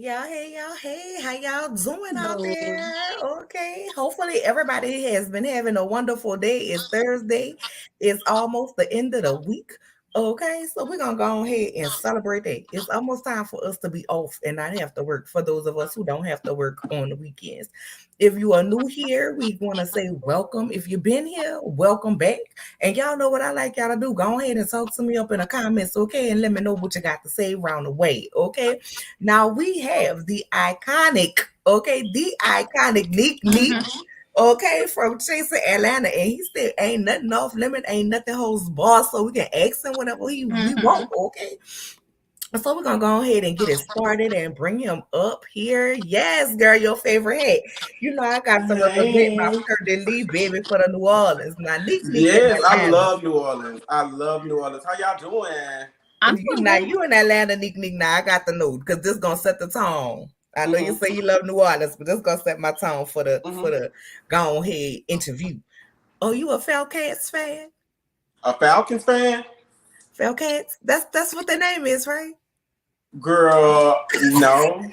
Hey y'all, hey, how y'all doing out No. there? Okay, hopefully everybody has been having a wonderful day. It's Thursday, it's almost the end of the week. Okay, so we're gonna go ahead and celebrate that. It's almost time for us to be off and not have to work for those of us who don't have to work on the weekends. If you are new here, we want to say welcome. If you've been here, welcome back. And y'all know what I like y'all to do. Go ahead and talk to me up in the comments, okay? And let me know what you got to say around the way, okay? Now we have the iconic Neek, okay, from Chasing Atlanta, and he said ain't nothing off limit, ain't nothing holds bar, so we can ask him whenever we want, okay. So we're gonna go ahead and get it started and bring him up here. Yes, girl, your favorite hat. You know I got to represent my Hey. Kirby Lee baby for the New Orleans. Now Neek in Yes, I Atlanta. love New Orleans. I love New Orleans. How y'all doing? I'm You doing now good. you in Atlanta, Nick. Now I got the note because this gonna set the tone. I know you Mm-hmm. say you love New Orleans, but this gonna set my tone for the Mm-hmm. for the go ahead interview. Oh, you a Falcats fan? A Falcons fan? Falcats? That's what their name is, right? Girl, no.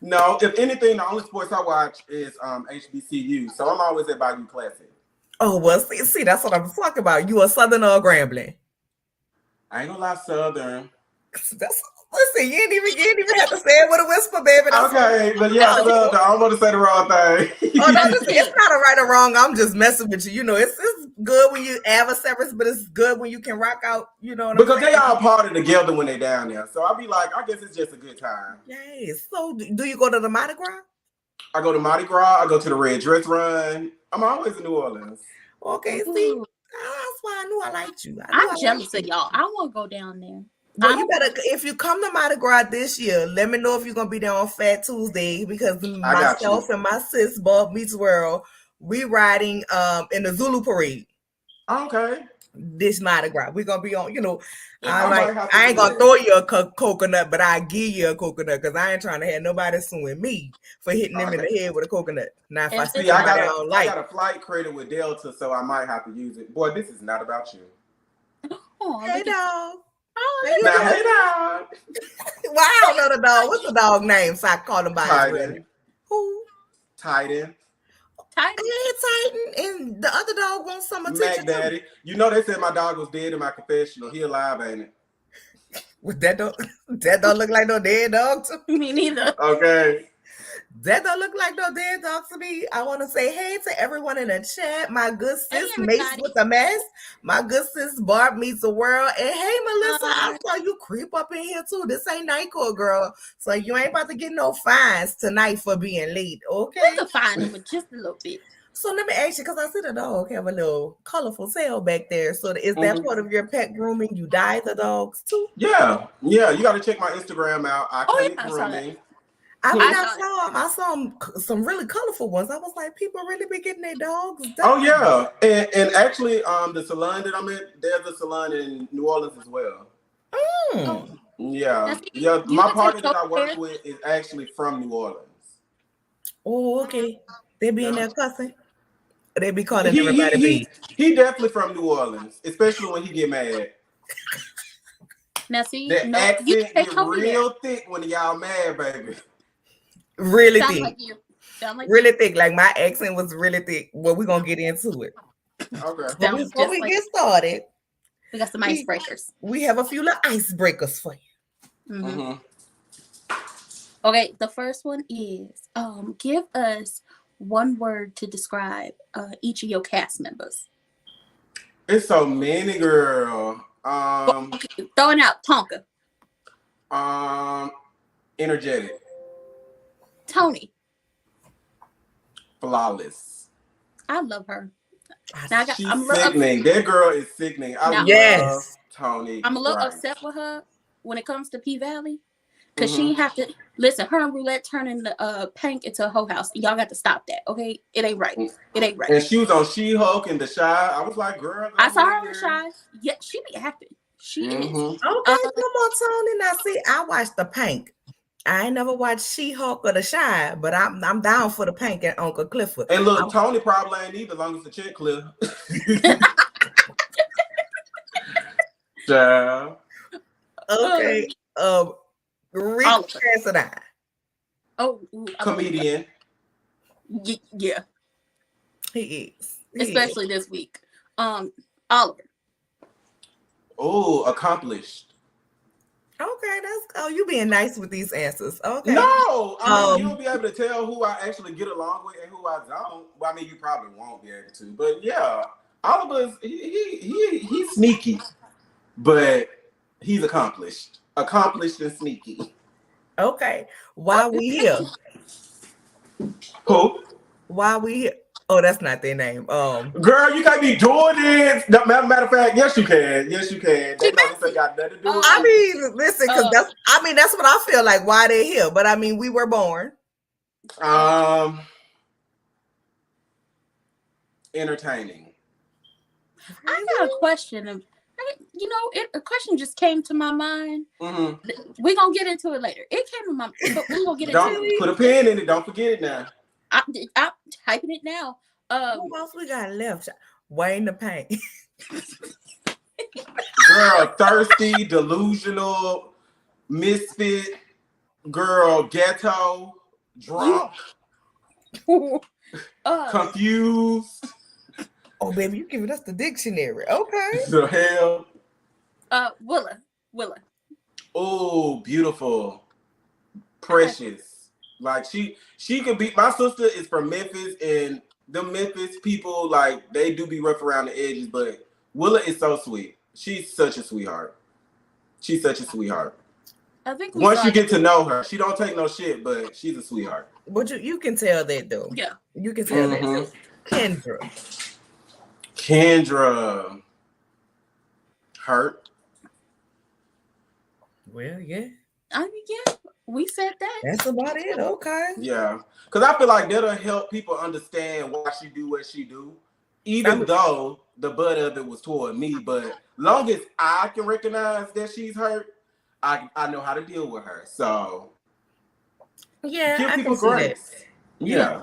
No. If anything, the only sports I watch is HBCU. So I'm always at Bayou Classic. Oh well, see, that's what I'm talking about. You a Southern or a Grambling? I ain't gonna lie, Southern. That's listen. You ain't even have to say it with a whisper, baby. That's what Okay, but yeah, No, Southern. I don't want to say the wrong Oh no, thing. listen, it's listen. not a right or wrong. I'm just messing with you. You know, it's good when you adversaries, but it's good when you can rock out. You know what I'm Because they saying? all party together when they down there. So I'll be like, I guess it's just a good time. Yes. So, do you go to the Mardi Gras? I go to Mardi Gras. I go to the Red Dress Run. I'm always in New Orleans. Okay. See, Ooh, that's why I knew I liked you. I knew I'm I liked jealous of you. y'all. I want to go down there. Well, I you don't better want if you come to Mardi Gras this year, let me know if you're gonna be there on Fat Tuesday because I got you. myself and my sis Bob Meets World, we riding in the Zulu parade. Okay. This Mardi Gras. We're gonna be on, if I I like might have to I ain't do gonna that. throw you a coconut, but I give you a coconut because I ain't trying to have nobody suing me for hitting them in Okay. the head with a coconut. Now if I if see See, it's somebody I don't I like, got a flight credit with Delta, so I might have to use it. Boy, this is not about you. oh hey look at dog, oh how you Now, hey doing? dog. Well, I don't know the dog. What's the dog name? So I call him by his real Titan. name. Who? Titan. Titan. Hey, Titan, and the other dog wants some attention Mac too. Daddy. You know they said my dog was dead in my confessional. He alive, ain't it? Well, that don't that don't look like no dead dog to me. Me neither. Okay. That don't look like no dead dog to me. I want to say hey to everyone in the chat. My good Hey sis Mace everybody. with the mess. My good sis Barb meets the world. And hey Melissa, I Uh, saw you creep up in here too. This ain't night court, girl. So you ain't about to get no fines tonight for being late, we okay? could find them just a little bit. So let me ask you, because I see the dog have a little colorful tail back there. So is that Mhm. part of your pet grooming? You dye the dogs too? Yeah. Yeah. You got to check my Instagram out. Oh Iconic yeah, I saw that. Grooming. I mean, I Hmm. saw it. I saw some really colorful ones. I was like, people really be getting their dogs Oh dyed. yeah, and actually, the salon that I'm in, there's a salon in New Orleans as well. Oh, Mm. now Yeah, see, yeah. you My could take partner that your I work hair. with is actually from New Orleans. Oh, okay. They be in Yeah, there cussing. They be he calling he everybody he babe. he definitely from New Orleans, especially when he get mad. Now see, That no, you accent take get over there. real thick when y'all mad, baby. Really Sound thick. like you. Sound like you. Really thick. Like my accent was really thick. Well, we're gonna get into it. Okay. But Sounds before just we like get started, we got some we icebreakers. we have a few little icebreakers for you. Mm-hmm. Mm-hmm. Okay, the first one is give us one word to describe each of your cast members. It's so many, girl. Okay, throwing out Tonka, Um, energetic, Tony. flawless. I love her. I- Now She's sickening. That girl is sickening. I now love Yes. Tony I'm a little Grice. upset with her when it comes to P Valley because she Mm-hmm. ain't have to listen. Her and Roulette turning the Pank into a whole house. Y'all got to stop that, okay? It ain't right. It ain't right. And she was on She-Hulk and The Shy. I was like, girl, I go saw her on the ahead. shy. Yeah, she be acting. She is. Mm-hmm. Okay, come on, Tony. Now see, I watched the Pink. I ain't never watched She-Hulk or The Shy, but I'm down for the Pink and Uncle Clifford. And look, Tony probably ain't either, as long as the check clear. Child. Okay. Um, Rick Oliver. Cassadine. Oh, I love Comedian. that. Yeah, He is. especially this week. Oliver. Oh, accomplished. Okay, you being nice with these answers. Okay. No, I mean you'll Um, be able to tell who I actually get along with and who I don't. Well, I mean you probably won't be able to, but yeah, Oliver's he's sneaky, but he's accomplished and sneaky. okay. Why we here? Who? Why we here? Oh, that's not their name. Girl, you can't be doing this. No, matter of fact, yes you can. Yes you can. That notice ain't got nothing to do with I it. mean, listen, because that's what I feel like. Why they're here? But I mean, we were born. Entertaining. I got a question. A question just came to my mind. Mm-hmm. We're going to get into it later. It came to my mind, but we're going to get into it. Don't put a pen in it. Don't forget it now. I'm typing it now. Who else we got left? Wayne the Paint. Girl, thirsty, delusional, misfit, girl, ghetto, drunk, confused. Oh, baby, you giving us the dictionary. Okay. The hell? Willa. Oh, beautiful. Precious. Like she could be, my sister is from Memphis, and the Memphis people, like, they do be rough around the edges, but Willa is so sweet. She's such a sweetheart. I think once you get to know her, she don't take no shit, but she's a sweetheart. But you can tell that though. Yeah. You can tell that. Kendra. Hurt. Well, yeah. I mean, yeah, we said that. That's about it. Okay. Yeah. Because I feel like that'll help people understand why she do what she do. Even though the butt of it was toward me. But long as I can recognize that she's hurt, I know how to deal with her. So yeah, give I people can see grace. that. Yeah.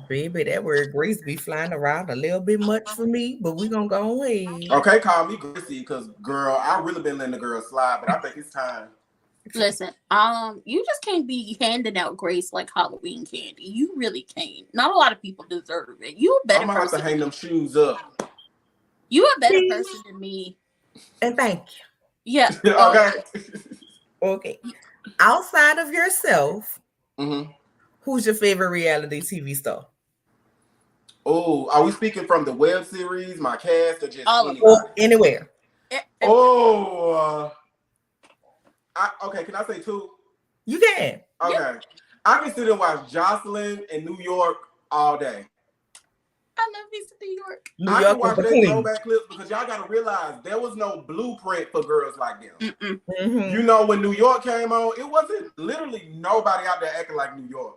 Baby, that word grace be flying around a little bit much for me, but we gonna go ahead. Okay, call me Gracie, because girl, I really been letting the girl slide, but I think it's time. Listen, you just can't be handing out grace like Halloween candy. You really can't. Not a lot of people deserve it. You a better I'm gonna have person. to hang them shoes up. You a better person than me. And thank Yeah. Okay. Okay. Outside of yourself, Mm-hmm. who's your favorite reality TV star? Oh, are we speaking from the web series, my cast, or just anybody? Or anywhere? Oh, okay. Can I say two? You can. Okay, yeah. I can sit and watch Jocelyn in New York all day. I love me some New York. I can watch their throwback clips because y'all got to realize there was no blueprint for girls like them. Mm-hmm. You know, when New York came on, it wasn't literally nobody out there acting like New York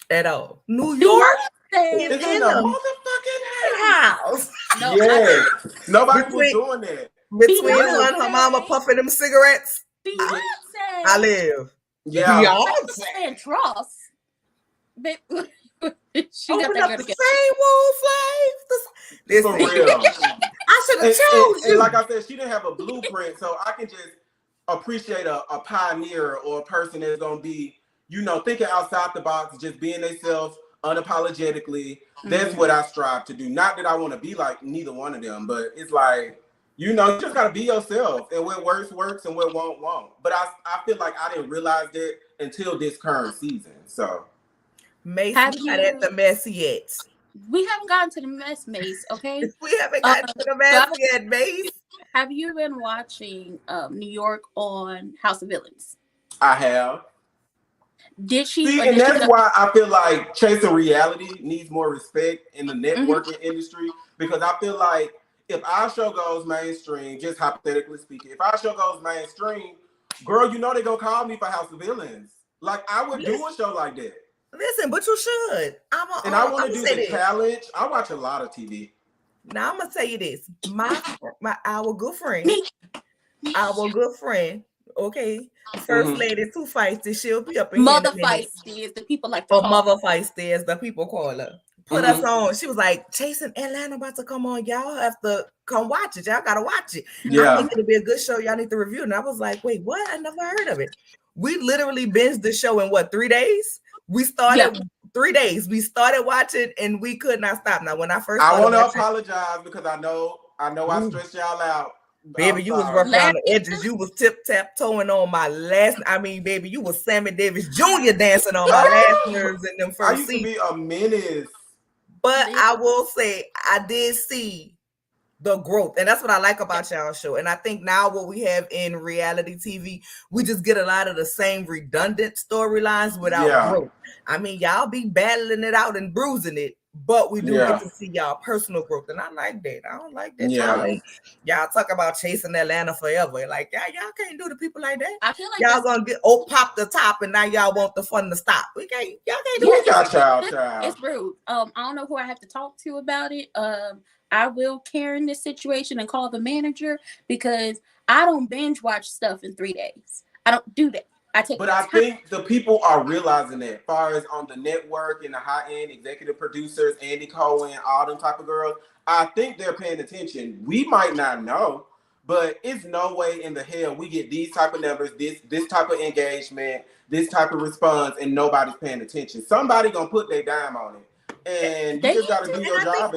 at all. New York is in the motherfucking house. No, yes, nobody was doing that. Between her and her mama puffing them cigarettes, Beyonce. I live. Yeah, Beyonce. Trust. She open got up the same Flames. For real. I should have chose you. And like I said, she didn't have a blueprint, so I can just appreciate a pioneer or a person that's gonna be, you know, thinking outside the box, just being themselves unapologetically. That's what I strive to do. Not that I want to be like neither one of them, but it's like, you know, you just gotta be yourself, and what works and what won't. But I feel like I didn't realize that until this current season. So Mace not at the mess yet. We haven't gotten to the mess, Mace, okay? We haven't gotten to the mess yet, Mace. Have you been watching New York on House of Villains? I have. Did she? See, and that's why I feel like chasing reality needs more respect in the networking industry, because I feel like if our show goes mainstream, just hypothetically speaking, if our show goes mainstream, girl, you know they're going to call me for House of Villains. Like, I would do a show like that. Listen, but you should. I want to do the challenge. I watch a lot of TV. Now I'm gonna tell you this: our good friend, okay, First Lady Too Feisty. She'll be up in Mother Feisty is the people like. Or Mother Feisty as the people call her. Put us on. She was like, Chasing Atlanta about to come on. Y'all have to come watch it. Y'all gotta watch it. Yeah, I think it'll be a good show. Y'all need to review it. And I was like, wait, what? I never heard of it. We literally binged the show in what, 3 days? We started 3 days. We started watching and we could not stop. Now, when I first I started want to watching, apologize because I know I stressed y'all out. baby, I'm you was sorry. rough around the edges. You was tip-tap-toeing on my last. I mean, baby, you was Sammy Davis Jr. dancing on my last nerves in them I first used to seasons. be a menace. But I will say, I did see the growth, and that's what I like about y'all show. And I think now what we have in reality TV, we just get a lot of the same redundant storylines without growth. I mean, y'all be battling it out and bruising it, but we do get to see y'all personal growth, and I like that. I don't like that y'all talk about chasing Atlanta forever. Like y'all can't do the people like that. I feel like y'all gonna get pop the top, and now y'all want the fun to stop. Y'all can't do We that. got child. It's rude. I don't know who I have to talk to about it. I will Karen this situation and call the manager because I don't binge watch stuff in 3 days. I don't do that. I think the people are realizing that, as far as on the network and the high-end executive producers, Andy Cohen, all them type of girls, I think they're paying attention. We might not know, but it's no way in the hell we get these type of numbers, this type of engagement, this type of response, and nobody's paying attention. Somebody gonna put their dime on it, and you just gotta do your job.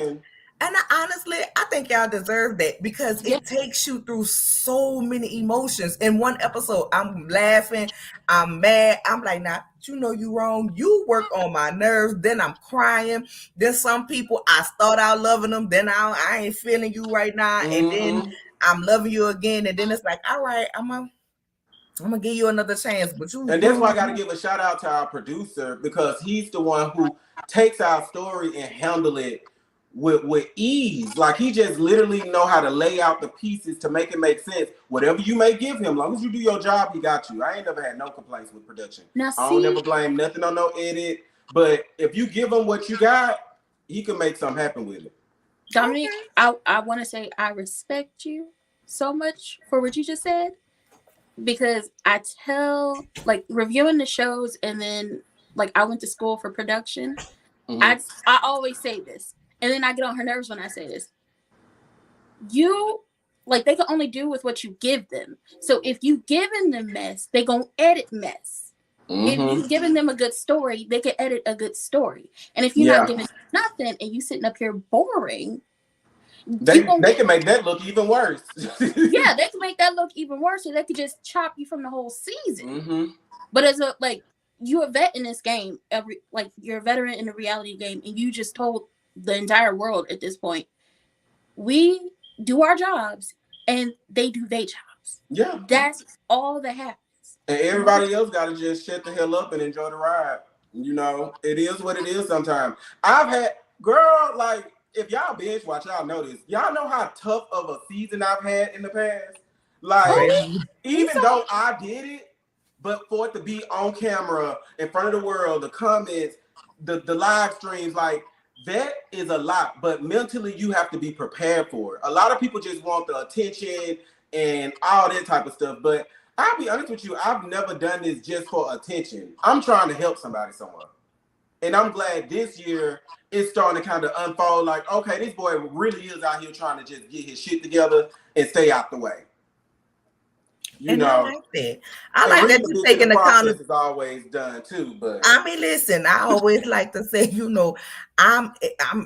And honestly, I think y'all deserve that because it takes you through so many emotions. In one episode, I'm laughing, I'm mad, I'm like, nah, you know you wrong. You work on my nerves, then I'm crying. There's some people, I start out loving them, then I ain't feeling you right now, and then I'm loving you again, and then it's like, all right, I'm gonna give you another chance. But and that's why I gotta give a shout out to our producer, because he's the one who takes our story and handle it with ease. Like, he just literally know how to lay out the pieces to make it make sense. Whatever you may give him, long as you do your job, he got you. I ain't never had no complaints with production. I don't never blame nothing on no edit, but if you give him what you got, he can make something happen with it. Dominique, I want to say I respect you so much for what you just said, because I tell, like, reviewing the shows, and then, like, I went to school for production. I always say this, and then I get on her nerves when I say this. You, like, they can only do with what you give them. So if you giving them mess, they gonna edit mess. If you giving them a good story, they can edit a good story. And if you're not giving nothing and you sitting up here boring, they can make that look even worse. They can make that look even worse, so they could just chop you from the whole season. But as a, like, you're a vet in this game, you're a veteran in the reality game, and you just told the entire world at this point, we do our jobs and they do their jobs. That's all that happens. And everybody else got to just shut the hell up and enjoy the ride. You know, it is what it is sometimes. I've had, girl, like, if y'all binge watch, y'all know this. Y'all know how tough of a season I've had in the past? Like, even though I did it, but for it to be on camera, in front of the world, the comments, the live streams, like, that is a lot. But mentally, you have to be prepared for it. A lot of people just want the attention and all that type of stuff. But I'll be honest with you, I've never done this just for attention. I'm trying to help somebody somewhere. And I'm glad this year it's starting to kind of unfold. Like, okay, this boy really is out here trying to just get his shit together and stay out the way. You know, I like that. I like that you're taking account. This is always done too, but I mean, listen, I always like to say, you know, I'm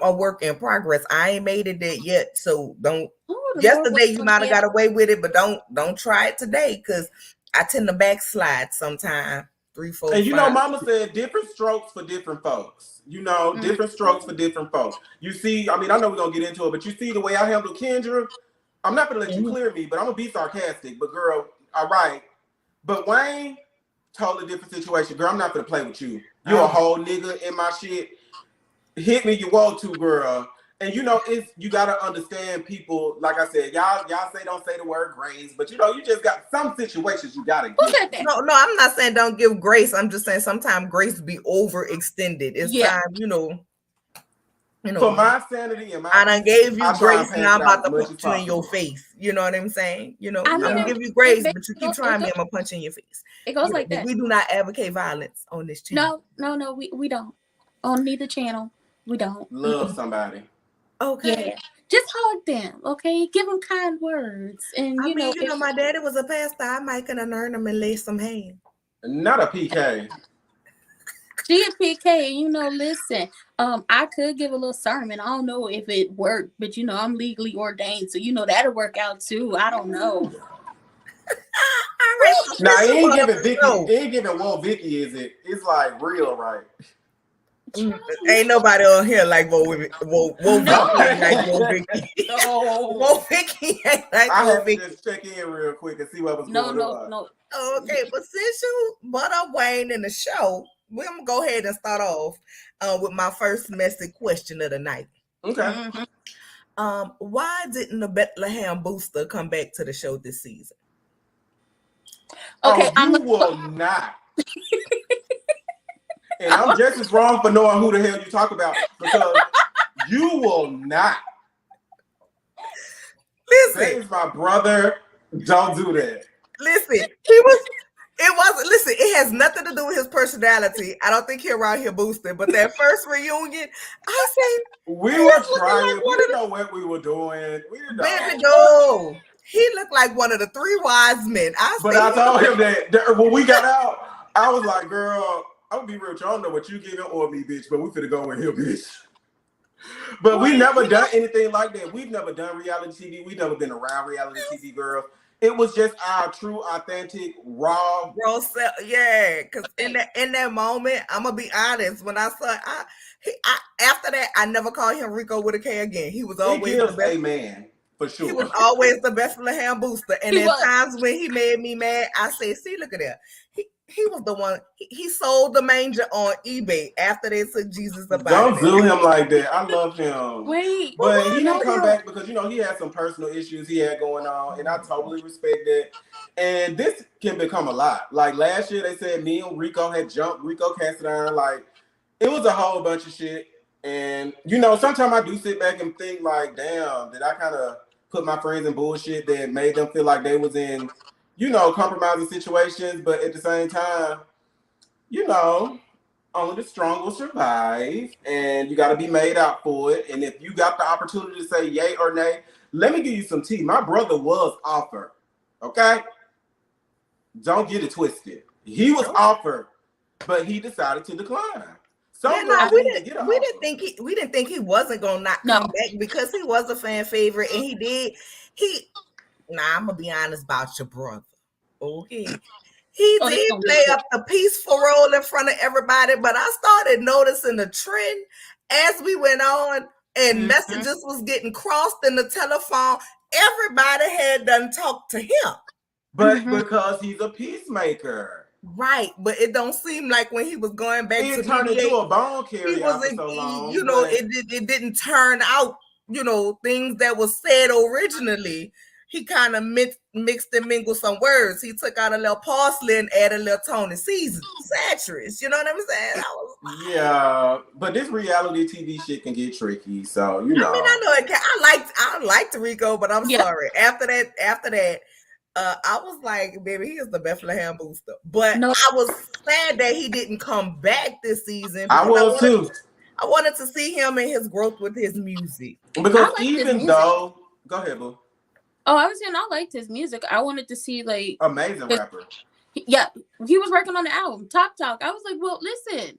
a work in progress. I ain't made it there yet, so don't. Yesterday you might have got away with it, but don't try it today, because I tend to backslide sometimes. 3, 4, and you 5. know, Mama said different strokes for different folks. You know, different strokes for different folks. You see, I mean, I know we're gonna get into it, but you see the way I handle Kendra. I'm not gonna let you clear me, but I'm gonna be sarcastic. But girl, all right. But Wayne, totally different situation. Girl, I'm not gonna play with you. You're a whole nigga in my shit. Hit me you want to, girl. And you know, you gotta understand people. Like I said, y'all don't say the word grace, but you know, you just got some situations you gotta give. No, I'm not saying don't give grace. I'm just saying sometimes grace be overextended. It's time, you know. For my sanity and my I done gave you grace, and I'm about to punch you in your face. You know what I'm saying? You know, I'm gonna give you grace, but you keep trying me, I'm gonna punch you in your face. It goes like that. We do not advocate violence on this channel. No, we don't. On neither channel, we don't. Love somebody. Okay. Yeah. Just hug them, okay? Give them kind words. And I mean, my daddy was a pastor. I might could have learned him and lay some hands. Not a PK. She a PK, listen, I could give a little sermon. I don't know if it worked, but I'm legally ordained, so that'll work out too. I don't know. All right, so Nah, since he you ain't brought up giving the Vicky. show, He ain't giving Whoa Vicky, is it? It's like real, right? ain't nobody on here like Whoa Vicky ain't like Whoa Vicky. No. Whoa Vicky ain't like I Whoa had to Vicky. just check in real quick and see what was No, going no, on. no. Okay, but since you brought up Wayne in the show, we're gonna go ahead and start off with my first messy question of the night. Okay. Mm-hmm. Why didn't the Bethlehem Booster come back to the show this season? Okay, you will not. And I'm just as wrong for knowing who the hell you talk about because you will not. Listen, That is my brother. Don't do that. listen, listen, it has nothing to do with his personality. I don't think he's around here boosting, but that first reunion, I said we were trying. We didn't know what we were doing. We didn't know. Baby, no. He looked like one of the three wise men. But I told him that when we got out, I was like, girl, I'm gonna be real. I don't know what you giving or me, bitch, but we finna go in here, bitch. But we never done anything like that. We've never done reality TV. We've never been around reality TV girls. It was just our true, authentic, raw. Yeah, because in that moment, I'm gonna be honest. When I saw, after that, I never called him Rico with a K again. He was always the best. A man for sure. He was always the Bethlehem Booster. And at times when he made me mad, I said, "See, look at that. He was the one. He sold the manger on eBay after they took Jesus up. Don't do him like that. I love him. Wait, but he didn't come back because he had some personal issues he had going on, and I totally respect that. And this can become a lot. Like last year, they said me and Rico had jumped Rico Cassadine. Like it was a whole bunch of shit. And sometimes I do sit back and think like, damn, did I kind of put my friends in bullshit that made them feel like they was in compromising situations, but at the same time, only the strong will survive, and you got to be made out for it. And if you got the opportunity to say yay or nay, let me give you some tea. My brother was offered, okay? Don't get it twisted. He was offered, but he decided to decline. We didn't think he wasn't gonna not come back because he was a fan favorite, and he did. I'm gonna be honest about your brother. Okay. He did play up the peaceful role in front of everybody, but I started noticing the trend as we went on and messages was getting crossed in the telephone. Everybody had done talked to him. But because he's a peacemaker. Right, but it don't seem like when he was going back to turn into a bone carrier for so long. It didn't turn out, things that was said originally. He kind of mixed and mingled some words. He took out a little parsley and added a little Tony Satchers. You know what I'm saying? Yeah, but this reality TV shit can get tricky. So I mean, I know it can. I liked Rico, but I'm sorry. After that, I was like, baby, he is the Bethlehem Booster. But I was sad that he didn't come back this season. I was too. I wanted to see him and his growth with his music. Because go ahead, boo. Oh, I was saying I liked his music. I wanted to see amazing rapper. Yeah, he was working on the album, Talk. I was like, well, listen,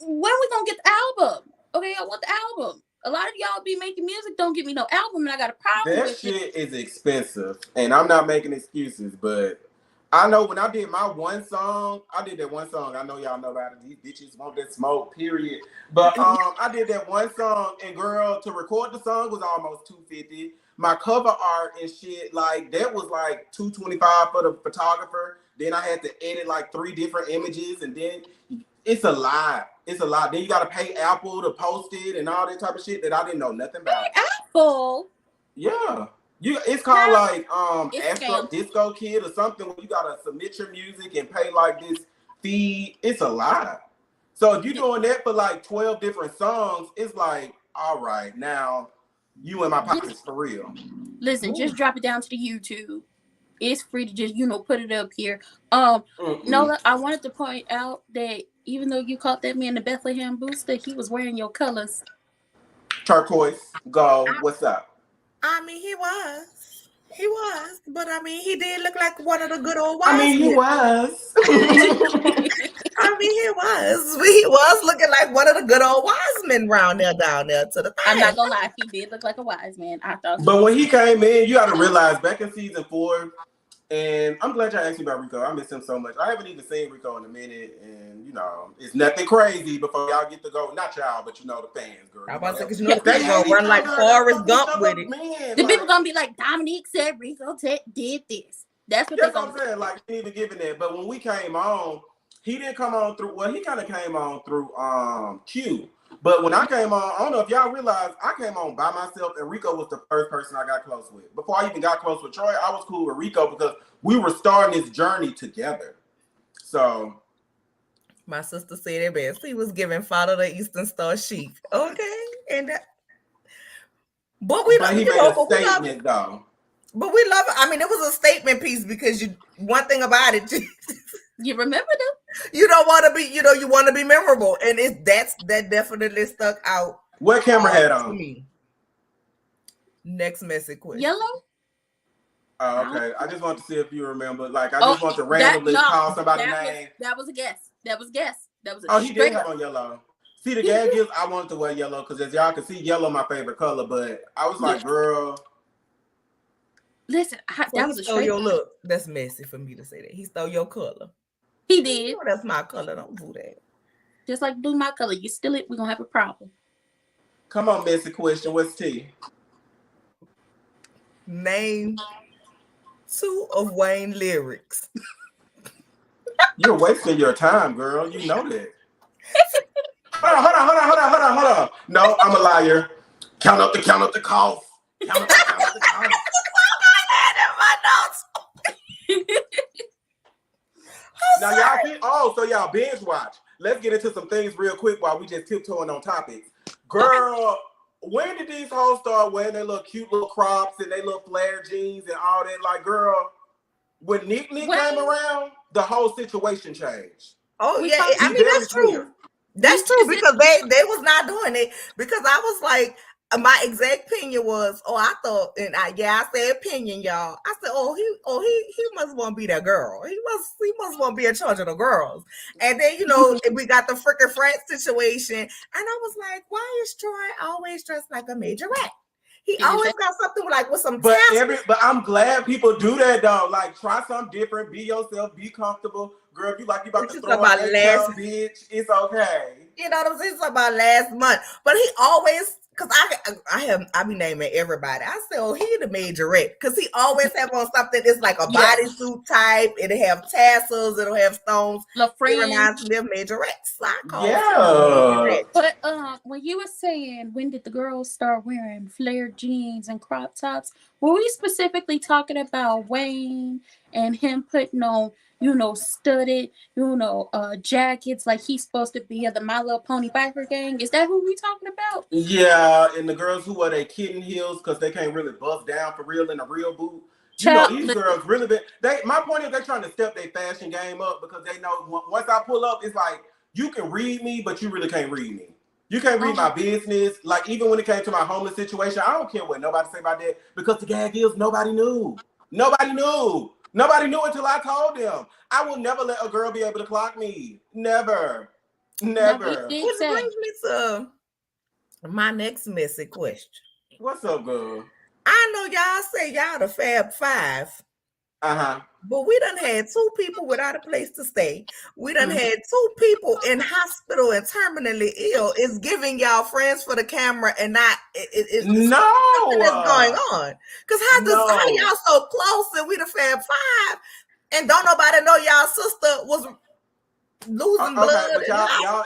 when we gonna get the album? Okay, I want the album. A lot of y'all be making music, don't give me no album, and I got a problem with it. That shit is expensive, and I'm not making excuses, but I know when I did my one song, I did that one song. I know y'all know about it. These bitches want that smoke, period. But I did that one song, and girl, to record the song was almost $250. My cover art and shit, like that was like $225 for the photographer. Then I had to edit like 3 different images, and then it's a lot. It's a lot. Then you got to pay Apple to post it and all that type of shit that I didn't know nothing about. Apple? Yeah. It's called like Astro Disco Kid or something where you got to submit your music and pay like this fee. It's a lot. So if you're doing that for like 12 different songs, it's like, all right, now you in my pockets for real. Listen, just drop it down to the YouTube. It's free to just, put it up here. Nola, I wanted to point out that even though you called that man the Bethlehem Booster, he was wearing your colors. Turquoise, gold, what's up? I mean, he was. He was, but I mean, he did look like one of the good old I wise mean, he men. was. I mean, he was. He was looking like one of the good old wise men down there to the I'm thing. not gonna lie, he did look like a wise man. I thought he But was. when he came in, you got to realize back in season 4, and I'm glad y'all asked me about Rico. I miss him so much. I haven't even seen Rico in a minute, and it's nothing crazy before y'all get to go. Not y'all, but the fans, girl. I was about to say, because Yeah. the They people gonna hate each run like other. Forrest They fuck Gump each with other, it. man. The people gonna be like, Dominique said Rico did this. That's what That's they what gonna I'm saying. Like, he didn't even giving that. But when we came on, he didn't come on through. Well, he kind of came on through Q. But when I came on, I don't know if y'all realize, I came on by myself, and Rico was the first person I got close with. Before I even got close with Troy, I was cool with Rico because we were starting this journey together. So My sister said it best. He was giving Father the Eastern Star sheep. Okay, and but we, but he you made know, a statement though. but we love it. I mean, it was a statement piece because one thing about it, You remember them? you don't want to be, you want to be memorable, and that definitely stuck out. What camera had For on? me. Next message question. Yellow? Oh, okay. I just want to see if you remember. Like, I Oh, just want to randomly call somebody's name. That was a guess. That was a guess. That was a Oh, he did straight have up. on yellow. See, the gag is I wanted to wear yellow because, as y'all can see, yellow my favorite color. But I was like, girl. Listen, that was a stole straight your up. look. That's messy for me to say that. He stole your color. He did. You know that's my color. Don't do that. Just like blue my color. You steal it, we're gonna have a problem. Come on, messy question. What's T? Name 2 of Wayne lyrics. You're wasting your time, girl. You know that. Hold on. No, I'm a liar. Count up the cost. Count up the cost. Now y'all so y'all binge watch. Let's get into some things real quick while we just tiptoeing on topics. Girl, when did these hoes start wearing their little cute little crops and their little flare jeans and all that? Like, girl, when Nick came around, the whole situation changed. Oh yeah, I mean that's true. That's true because they was not doing it because I was like, my exact opinion was, I thought, and I said opinion, y'all. I said, he must want to be that girl. He must want to be in charge of the girls. And then we got the freaking frat situation, and I was like, why is Troy always dressed like a majorette? He always got something with some but I'm glad people do that though. Like, try something different, be yourself, be comfortable. Girl, if you about to throw a bitch, it's okay. You know what I'm saying? It's about last month. But he always, because I be naming everybody. I said, he the majorette. Because he always have on something that's like a bodysuit type. It'll have tassels. It'll have stones. It reminds me of majorettes. So I call it. But when you were saying, when did the girls start wearing flared jeans and crop tops? Were we specifically talking about Wayne and him putting on, studded, jackets like he's supposed to be of the My Little Pony biker gang? Is that who we talking about? Yeah, and the girls who wear their kitten heels because they can't really bust down for real in a real boot. These girls really my point is they're trying to step their fashion game up because they know once I pull up, it's like, you can read me, but you really can't read me. You can't read my business. Like, even when it came to my homeless situation, I don't care what nobody say about that because the gag is nobody knew. Nobody knew until I told them. I will never let a girl be able to clock me. Never. Which brings me to my next messy question. What's up, girl? I know y'all say y'all the Fab Five. But we done had 2 people without a place to stay. We done had 2 people in hospital and terminally ill. It's giving y'all friends for the camera and not something that's going on. Because how y'all so close and we the Fab Five and don't nobody know y'all sister was losing blood. But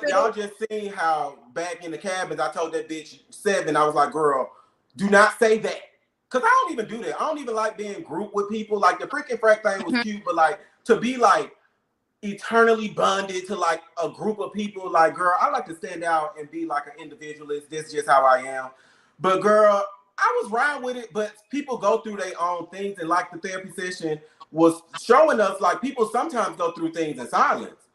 y'all just seen how back in the cabins I told that bitch 7, I was like, girl, do not say that. Cause I don't even do that. I don't even like being grouped with people. Like, the freaking frack thing was cute, but like to be like eternally bonded to like a group of people, like, girl, I like to stand out and be like an individualist. This is just how I am. But girl, I was riding with it, but people go through their own things, and like the therapy session was showing us, like, people sometimes go through things in silence.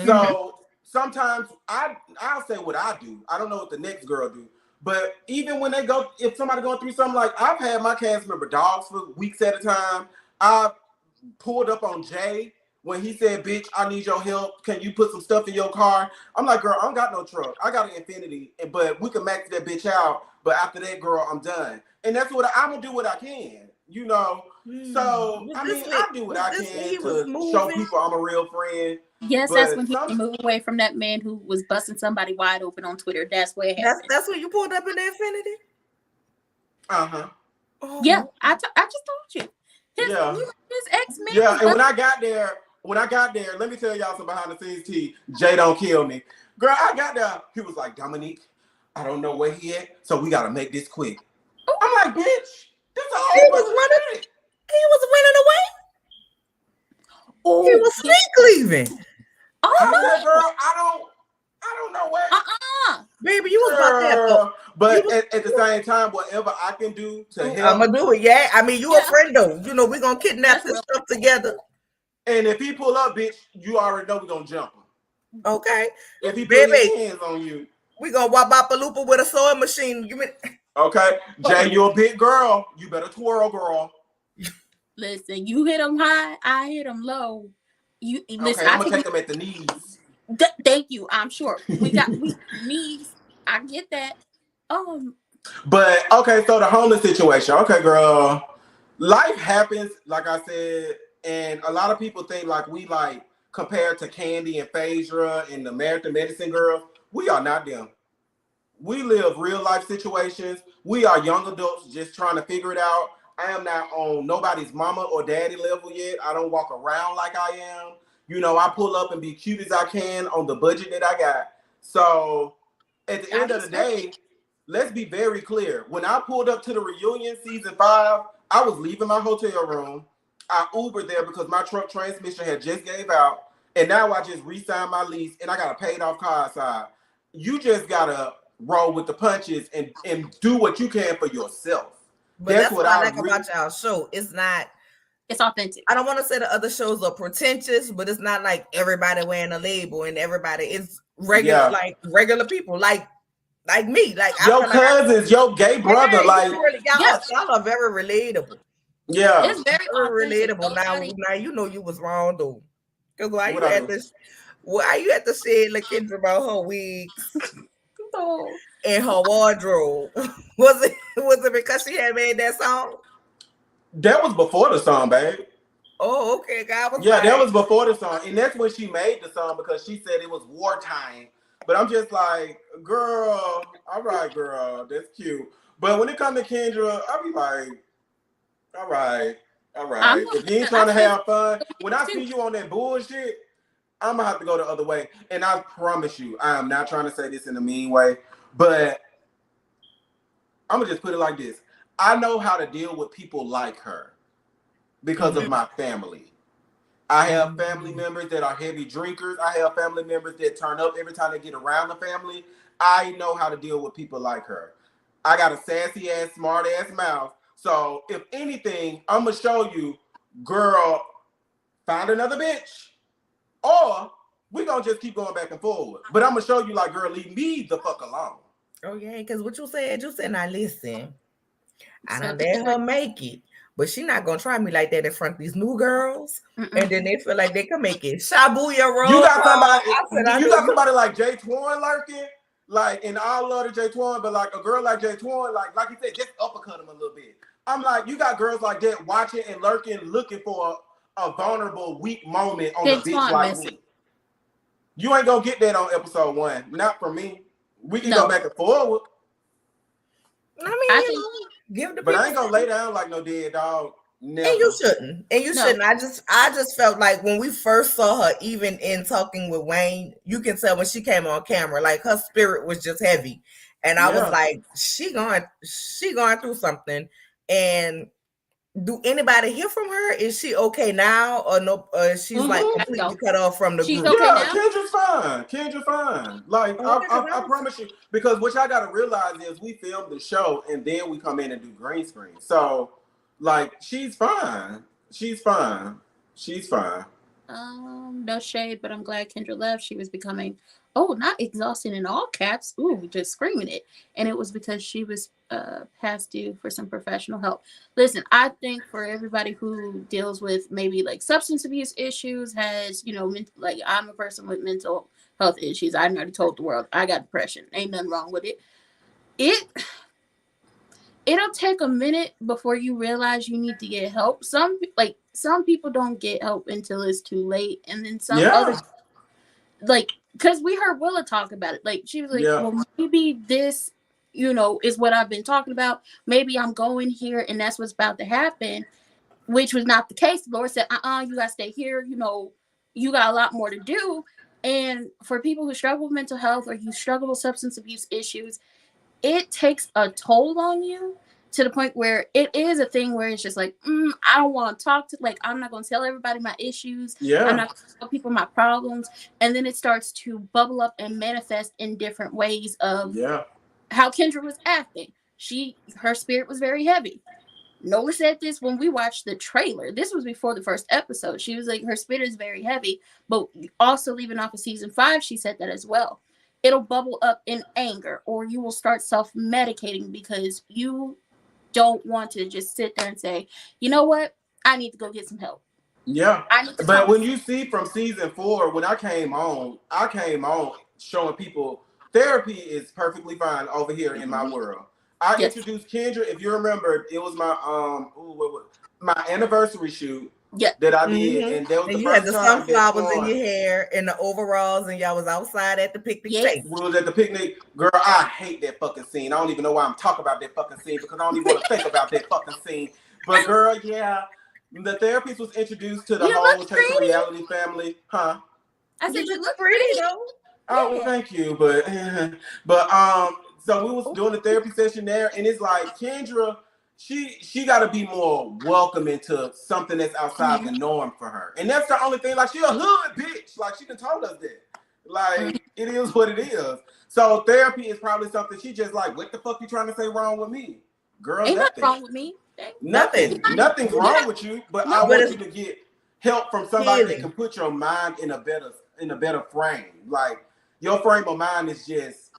So sometimes I'll say what I do. I don't know what the next girl do. But even when they go, if somebody going through something, like I've had my cast member dogs for weeks at a time. I pulled up on Jay when he said, "Bitch, I need your help. Can you put some stuff in your car?" I'm like, "Girl, I don't got no truck. I got an Infiniti, but we can max that bitch out. But after that, girl, I'm done." And that's what I'm gonna do. What I can, you know. So I mean, I do what I can to show people I'm a real friend. Yes, that's But when he moved away from that man who was busting somebody wide open on Twitter. That's what happened. That's when you pulled up in the Infiniti? Uh-huh. Oh. Yeah, I just told you. His ex-man. Yeah, and when I got there, let me tell y'all some behind the scenes tea. Jay don't kill me. Girl, I got there. He was like, "Dominique, I don't know where he at, so we gotta make this quick." Ooh. I'm like, "Bitch, this is a whole bunch of shit." He was running away. Oh, he was sneak leaving. Oh, I said, "Girl, I don't know where." Baby, you was about that. But at the same time, whatever I can do to help, I'm gonna do it. Yeah, I mean, you a friend though. You know, we're gonna kidnap this stuff together. And if he pull up, bitch, you already know we're gonna jump him. Okay. If he put his hands on you, we gonna wop up a looper with a sewing machine. Okay, Jay, you a big girl. You better twirl, girl. Listen, you hit him high, I hit him low. You listen. Okay, I'm gonna take him at the knees. Thank you. I'm sure we knees. I get that. But okay, so the homeless situation. Okay, girl, life happens. Like I said, and a lot of people think like we like compared to Candy and Phaedra and the American Medicine Girls. We are not them. We live real life situations. We are young adults just trying to figure it out. I am not on nobody's mama or daddy level yet. I don't walk around like I am. You know, I pull up and be cute as I can on the budget that I got. So at the end of the day, let's be very clear. When I pulled up to the reunion season 5, I was leaving my hotel room. I Ubered there because my truck transmission had just gave out. And now I just re-signed my lease and I got a paid off car outside. You just gotta roll with the punches and do what you can for yourself. But that's what I like about y'all show. It's authentic. I don't want to say the other shows are pretentious, but it's not like everybody wearing a label and everybody is regular, like regular people, like me, like your cousins, your gay brother, like y'all are very relatable. Yeah, it's very relatable. Now you know you was wrong though, because why you at the shed looking about her wigs and her wardrobe? Was it because she had made that song? That was before the song, babe. Oh, okay, God. That was before the song, and that's when she made the song because she said it was wartime. But I'm just like, girl, all right, girl, that's cute. But when it comes to Kendra, I'll be like, all right. If you ain't trying to have fun, when I see you on that bullshit, I'm gonna have to go the other way. And I promise you, I am not trying to say this in a mean way, but I'm gonna just put it like this. I know how to deal with people like her because of my family. I have family members that are heavy drinkers. I have family members that turn up every time they get around the family. I know how to deal with people like her. I got a sassy ass, smart ass mouth. So if anything, I'm gonna show you, girl, find another bitch. Or we're gonna just keep going back and forward. But I'm gonna show you, like, girl, leave me the fuck alone. Oh, yeah, because what you said, now listen, I don't let her make it. But she not gonna try me like that in front of these new girls, and then they feel like they can make it. Shabuya roll. You got somebody like Jay Twan lurking, like, and I love the Jay Twan, but like a girl like Jay Twan, like you said, just uppercut him a little bit. I'm like, you got girls like that watching and lurking, looking for a vulnerable, weak moment on a bitch like me. You ain't gonna get that on episode 1, not from me. We can go back and forward. I mean, give the. But I ain't gonna lay down like no dead dog. Never. And you shouldn't. I just felt like when we first saw her, even in talking with Wayne, you can tell when she came on camera, like her spirit was just heavy, and I was like, she going through something. And do anybody hear from her? Is she okay now, or no? She's like completely cut off from the group. Okay now? Kendra's fine. Like I promise you, because what y'all gotta realize is we filmed the show and then we come in and do green screen. So, like, she's fine. No shade, but I'm glad Kendra left. She was becoming oh, not exhausting in all caps. Ooh, just screaming it. And it was because she was past due for some professional help. Listen, I think for everybody who deals with maybe like substance abuse issues, has, like I'm a person with mental health issues. I already told the world I got depression. Ain't nothing wrong with it. It'll take a minute before you realize you need to get help. Some people don't get help until it's too late, and then some other, Yeah. like, because we heard Willa talk about it. Like, she was like, Yeah. well, maybe this, is what I've been talking about. Maybe I'm going here, and that's what's about to happen, which was not the case. The Lord said, you gotta stay here. You got a lot more to do. And for people who struggle with mental health or you struggle with substance abuse issues, it takes a toll on you to the point where it is a thing where it's just like, I don't want to talk to, like, I'm not going to tell everybody my issues. Yeah. I'm not going to tell people my problems. And then it starts to bubble up and manifest in different ways of how Kendra was acting. Her spirit was very heavy. Nola said this when we watched the trailer. This was before the first episode. She was like, her spirit is very heavy, but also leaving off of season 5, she said that as well. It'll bubble up in anger, or you will start self-medicating because you don't want to just sit there and say, you know what? I need to go get some help. Yeah. But when you see from season 4, when I came on showing people therapy is perfectly fine over here in my world. I introduced Kendra. If you remember, it was my anniversary shoot that I did, and that was the you first had the time sunflowers in your hair and the overalls, and y'all was outside at the picnic table. We was at the picnic. Girl, I hate that fucking scene. I don't even know why I'm talking about that fucking scene because I don't even want to think about that fucking scene. But girl, yeah, the therapist was introduced to the whole Chase of Reality family, huh? I said you look pretty though. Oh, well, thank you, but so we was doing the therapy session there, and it's like Kendra, she got to be more welcoming to something that's outside the norm for her, and that's the only thing. Like, she a hood bitch, like she done told us that. Like, it is what it is. So therapy is probably something she just like, what the fuck you trying to say wrong with me, girl? Ain't nothing wrong with me. Nothing's wrong with you, but I want you to get help from somebody that can put your mind in a better frame. Like, your frame of mind is just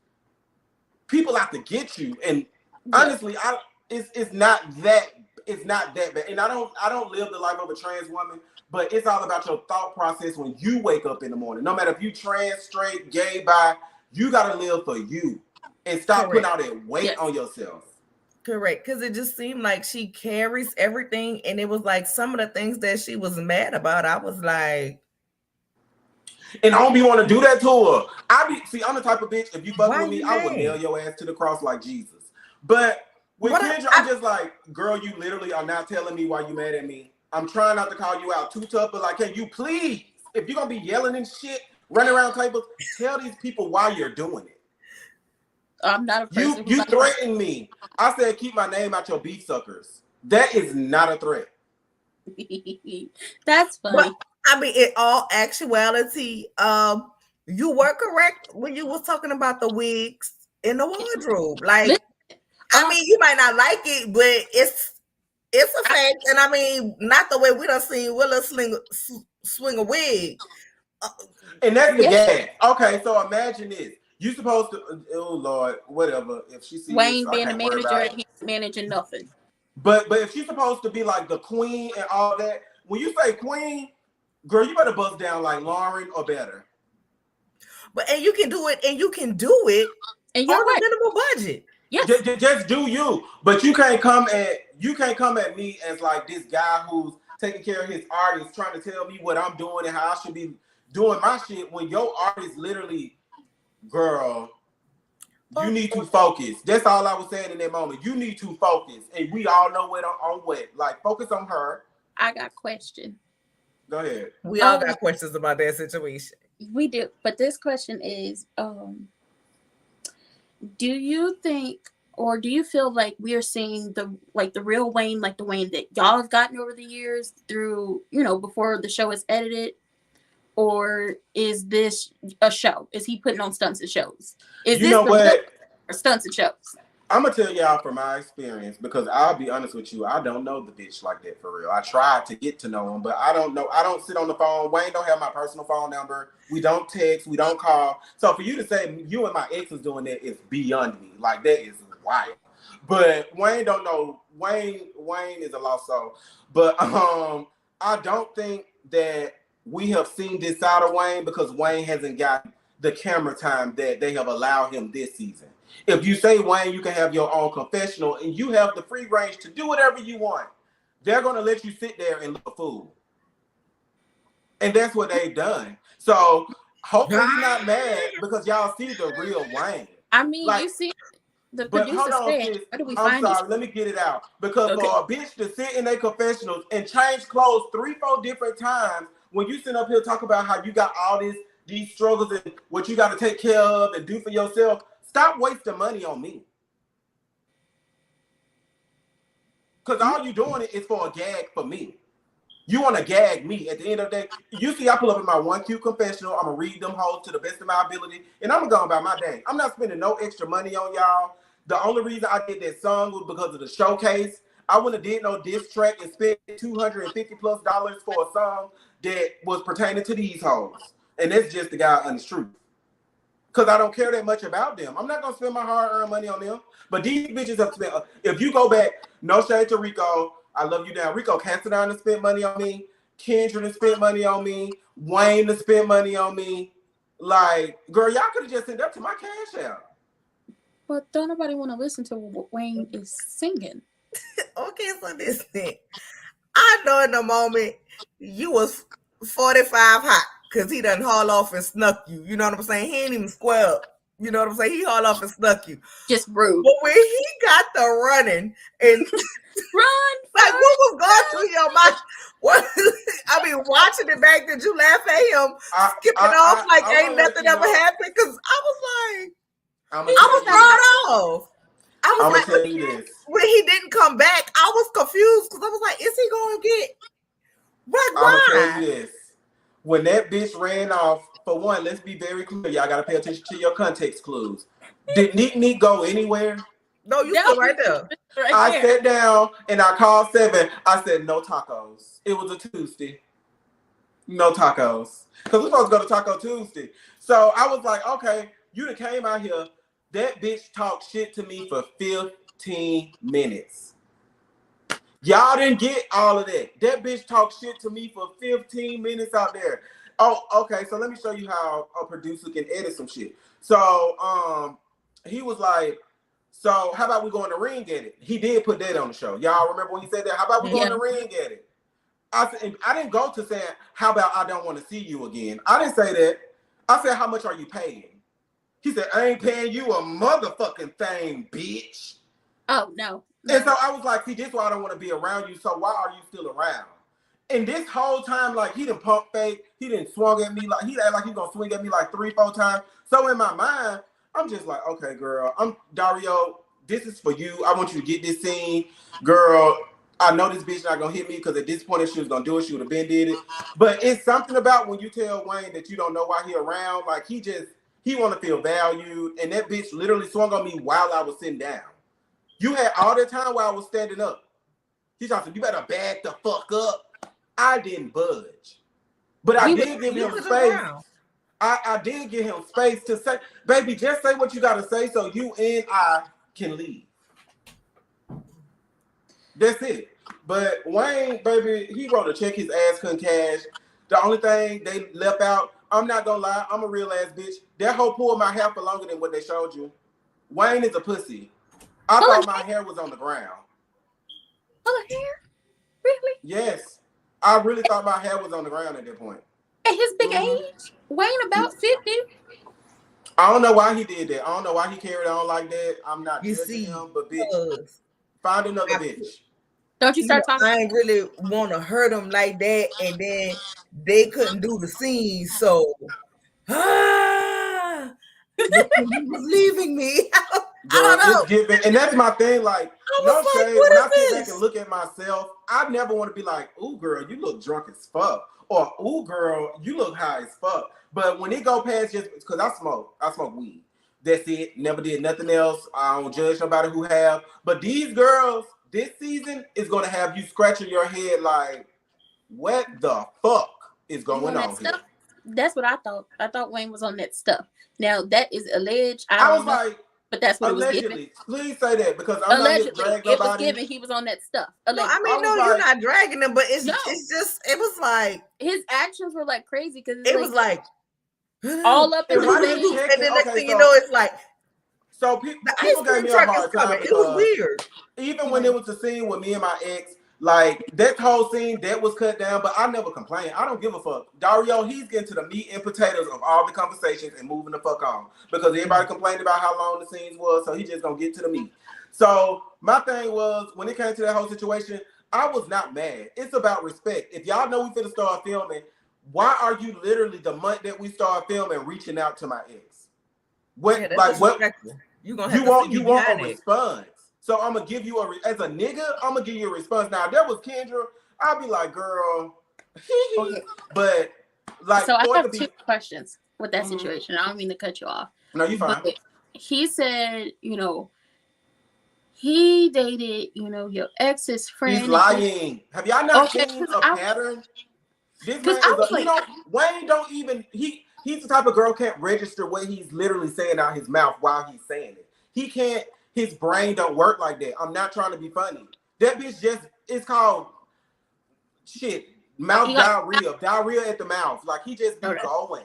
people out to get you, and honestly, it's not that bad. And I don't live the life of a trans woman, but it's all about your thought process when you wake up in the morning. No matter if you trans, straight, gay, bi, you gotta live for you and stop putting all that weight on yourself. Correct, because it just seemed like she carries everything, and it was like some of the things that she was mad about. I was like, and I don't be want to do that to her. I'm the type of bitch, if you fuck with me, I will nail your ass to the cross like Jesus. But with Kendra, I'm just like, girl, you literally are not telling me why you mad at me. I'm trying not to call you out too tough, but like, can you please, if you're gonna be yelling and shit, running around tables, tell these people why you're doing it. I'm not a person. You threatened me. I said, keep my name out your beef suckers. That is not a threat. That's funny. But, I mean, in all actuality, you were correct when you was talking about the wigs in the wardrobe. Like, I mean, you might not like it, but it's a fact. And I mean, not the way we done seen Willa swing a wig. And that's the gas. Okay, so imagine this. You supposed to, oh Lord, whatever. If she sees Wayne this, being a manager, he ain't managing nothing. But if she's supposed to be like the queen and all that, when you say queen, girl, you better bust down like Lauren or better. And you can do it, and you can do it on a minimal budget. Yes. Just do you. But you can't come at me as like this guy who's taking care of his artists, trying to tell me what I'm doing and how I should be doing my shit when your artist literally, girl, you need to focus. That's all I was saying in that moment. You need to focus. And we all know what on what. Like, focus on her. I got a question. Go ahead. We all got questions about that situation. We do. But this question is, do you think, or do you feel like we are seeing the real Wayne, like the Wayne that y'all have gotten over the years through, before the show is edited? Or is this a show? Is he putting on stunts and shows? Is this or stunts and shows? I'm gonna tell y'all from my experience, because I'll be honest with you, I don't know the bitch like that for real. I tried to get to know him, but I don't know. I don't sit on the phone. Wayne don't have my personal phone number. We don't text. We don't call. So for you to say you and my ex was doing that is beyond me. Like, that is wild. But Wayne don't know. Wayne is a lost soul. But I don't think that we have seen this side of Wayne, because Wayne hasn't got the camera time that they have allowed him this season. If you say, Wayne, you can have your own confessional and you have the free range to do whatever you want, they're going to let you sit there and look a fool. And that's what they've done. So hopefully he's not mad, because y'all see the real Wayne. I mean, like, you see the producer saying, where do we I'm find sorry, let me get it out. Because for a bitch to sit in their confessionals and change clothes 3-4 different times, when you sit up here talk about how you got all these struggles and what you got to take care of and do for yourself, stop wasting money on me. Because all you doing is for a gag for me. You want to gag me. At the end of the day, you see I pull up in my 1Q confessional. I'm going to read them hoes to the best of my ability, and I'm going to go about my day. I'm not spending no extra money on y'all. The only reason I did that song was because of the showcase. I wouldn't have did no diss track and spent $250+ for a song that was pertaining to these hoes. And that's just the guy honest truth. Because I don't care that much about them. I'm not going to spend my hard-earned money on them. But these bitches have spent, if you go back, no shade to Rico, I love you down. Rico Cassidy spent money on me. Kendra has spent money on me. Wayne has spent money on me. Like, girl, y'all could have just sent that to my cash out. But don't nobody want to listen to what Wayne is singing. Okay, so this thing. I know in the moment you was 45 hot because he done haul off and snuck you. You know what I'm saying? He ain't even square up. You know what I'm saying? He haul off and snuck you. Just rude. But when he got the running and run, like what was going through your mind? What I mean, watching it back, did you laugh at him skipping off like ain't nothing ever happened? Because I was like, I was brought off. I was like, tell you this. When he didn't come back, I was confused because I was like, is he going to get why? I'm going to tell you this. When that bitch ran off, for one, let's be very clear. Y'all got to pay attention to your context clues. Did Nick go anywhere? No, you still right there. I sat down and I called 7. I said, no tacos. It was a Tuesday. No tacos. Because we're supposed to go to Taco Tuesday. So I was like, okay, you done came out here. That bitch talked shit to me for 15 minutes. Y'all didn't get all of that. That bitch talked shit to me for 15 minutes out there. Oh, okay. So let me show you how a producer can edit some shit. So he was like, so how about we go in the ring at it? He did put that on the show. Y'all remember when he said that? How about we go in the ring at it? I said, I didn't go to saying, how about I don't want to see you again? I didn't say that. I said, how much are you paying? He said, I ain't paying you a motherfucking thing, bitch. Oh, no. And so I was like, see, this is why I don't want to be around you. So why are you still around? And this whole time, like, he didn't pump fake. He didn't swung at me. Like, he act like he gonna swing at me like 3-4 times. So in my mind, I'm just like, okay, girl, I'm Dario. This is for you. I want you to get this scene. Girl, I know this bitch not gonna hit me because at this point, if she was gonna do it, she would have been did it. But it's something about when you tell Wayne that you don't know why he around. Like, he want to feel valued. And that bitch literally swung on me while I was sitting down. You had all that time while I was standing up. He's like, you better back the fuck up. I didn't budge. But I did give him space. I did give him space to say, baby, just say what you got to say so you and I can leave. That's it. But Wayne, baby, he wrote a check his ass couldn't cash. The only thing they left out, I'm not going to lie, I'm a real ass bitch. That hoe pulled my hair for longer than what they showed you. Wayne is a pussy. I thought my hair was on the ground. Oh, hair? Really? Yes. I really thought my hair was on the ground at that point. At his big age? Wayne about 50? I don't know why he did that. I don't know why he carried on like that. I'm not judging him, but bitch, find another bitch. Don't you start talking? I ain't really want to hurt him like that, and then they couldn't do the scene, so he was leaving me. Girl, I don't know. It's giving, and that's my thing. Like, no shade. When I sit back and look at myself, I never want to be like, "Ooh, girl, you look drunk as fuck," or "Ooh, girl, you look high as fuck." But when it go past just because I smoke weed. That's it. Never did nothing else. I don't judge nobody who have. But these girls this season is going to have you scratching your head like, what the fuck is going on here? That's what I thought. I thought Wayne was on that stuff. Now, that is alleged. I was like, but that's what allegedly. It was given. Please say that because I'm allegedly, not here to drag nobody. It was given he was on that stuff. No, I mean, you're not dragging him, but it's just, it was like. His actions were like crazy because it was like. All up in his face. And then next thing you know, it's like. So people gave me a hard time because it was weird. Even when it was the scene with me and my ex, like that whole scene that was cut down, but I never complained. I don't give a fuck. Dario, he's getting to the meat and potatoes of all the conversations and moving the fuck on because everybody complained about how long the scenes was, so he just gonna get to the meat. So my thing was when it came to that whole situation, I was not mad. It's about respect. If y'all know we finna start filming, why are you literally the month that we start filming reaching out to my ex? What you want a response? So I'm gonna give you as a nigga, I'm gonna give you a response. Now, if that was Kendra, I'll be like, girl, but like. So I have two questions with that situation. I don't mean to cut you off. No, you fine. But he said, he dated, your ex's friend. He's lying. Have y'all not seen a pattern? This man is Wayne don't even he's the type of girl can't register what he's literally saying out his mouth while he's saying it. He can't. His brain don't work like that. I'm not trying to be funny. That bitch it's called mouth diarrhea at the mouth. Like he just be going.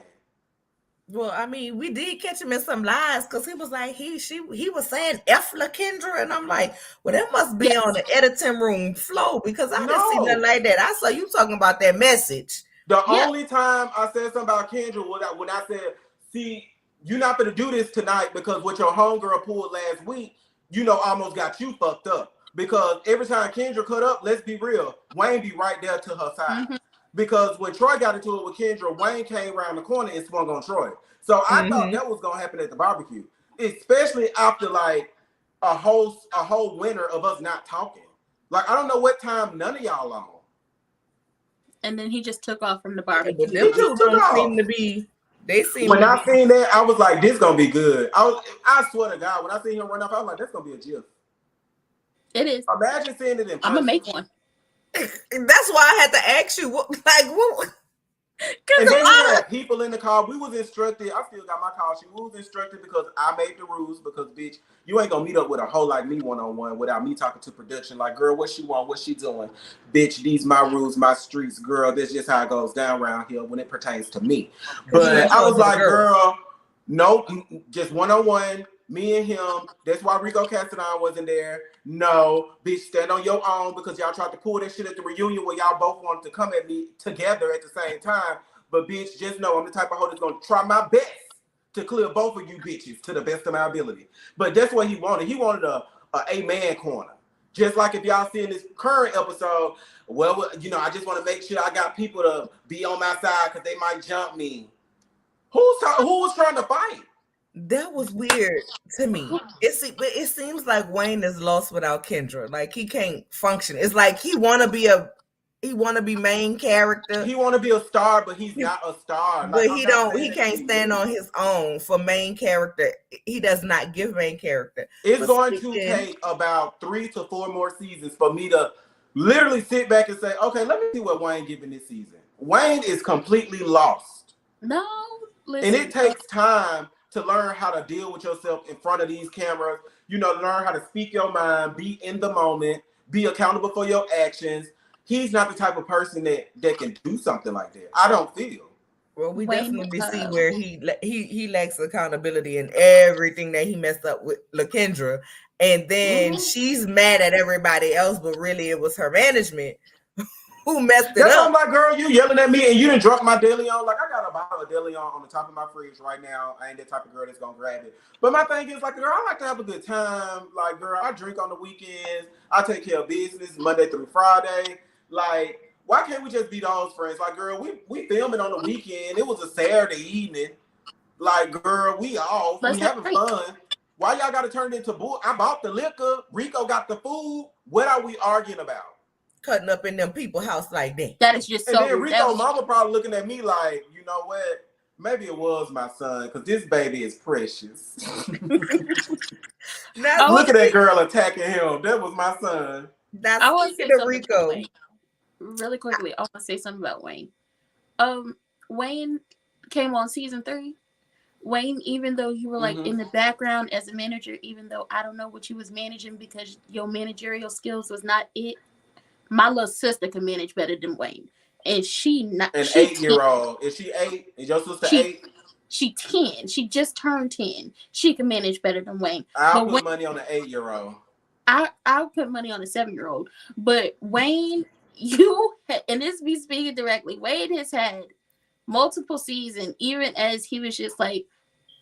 Well, I mean, we did catch him in some lies because he was like he was saying F La Kendra, and I'm like, well, that must be on the editing room flow because I didn't see nothing like that. I saw you talking about that message. The only time I said something about Kendra was when I said, see, you're not going to do this tonight because what your homegirl pulled last week, almost got you fucked up. Because every time Kendra cut up, let's be real, Wayne be right there to her side. Mm-hmm. Because when Troy got into it with Kendra, Wayne came around the corner and swung on Troy. So I thought that was going to happen at the barbecue, especially after like a whole winter of us not talking. Like, I don't know what time none of y'all on. And then he just took off from the barbecue. Them two don't seem to be. When I seen that, I was like, "This gonna be good." I swear to God, when I seen him run off, I was like, "That's gonna be a gif." It is. Imagine seeing it in person. I'm gonna make one. That's why I had to ask you, what? And then we had people in the car. We was instructed. I still got my call sheet. We was instructed because I made the rules. Because bitch, you ain't gonna meet up with a hoe like me one-on-one without me talking to production. Like, girl, what she want? What she doing? Bitch, these my rules, my streets, girl. This just how it goes down around here when it pertains to me. But I was like, girl, no, just one-on-one. Me and him. That's why Rico Castellan wasn't there. No, bitch, stand on your own because y'all tried to pull that shit at the reunion where y'all both wanted to come at me together at the same time. But bitch, just know I'm the type of hoe that's gonna try my best to clear both of you bitches to the best of my ability. But that's what he wanted. He wanted a man corner. Just like if y'all see in this current episode, well, I just want to make sure I got people to be on my side because they might jump me. Who was trying to fight? That was weird to me. It seems like Wayne is lost without Kendra. Like he can't function. It's like he wanna be main character. He wanna be a star, but he's not a star. But he can't stand on his own for main character. He does not give main character. It's going to take about 3 to 4 more seasons for me to literally sit back and say, okay, let me see what Wayne giving this season. Wayne is completely lost. No, listen. And it takes time to learn how to deal with yourself in front of these cameras, learn how to speak your mind, be in the moment, be accountable for your actions. He's not the type of person that can do something like that. I don't feel. Well, we definitely see where he lacks accountability in everything that he messed up with LaKendra. And then she's mad at everybody else, but really it was her management who messed it up. I'm like, girl, you yelling at me and you didn't drop my DeLeon. Like, I got a bottle of DeLeon on the top of my fridge right now. I ain't that type of girl that's gonna grab it. But my thing is, like, girl, I like to have a good time. Like, girl, I drink on the weekends. I take care of business Monday through Friday. Like, why can't we just be those friends? Like, girl, we filming on the weekend. It was a Saturday evening. Like, girl, we off. We having fun. Why y'all gotta turn it into bull? I bought the liquor. Rico got the food. What are we arguing about? Cutting up in them people's house like that. That is just so. And then Rico mama probably looking at me like, you know what? maybe it was my son, because this baby is precious. Now, Look at that girl attacking him. That was my son. I want to say something Rico. about Wayne. Really quickly, I want to say something about Wayne. Wayne came on season 3. Wayne, even though you were like in the background as a manager, even though I don't know what you was managing because your managerial skills was not it, my little sister can manage better than Wayne. And she not An she 8-year-old. Is she 8? Is your sister 8? She 10. She just turned 10. She can manage better than Wayne. I'll put money on an 8-year-old. I'll put money on a 7-year-old. But Wayne, and this be speaking directly, Wayne has had multiple seasons, even as he was just like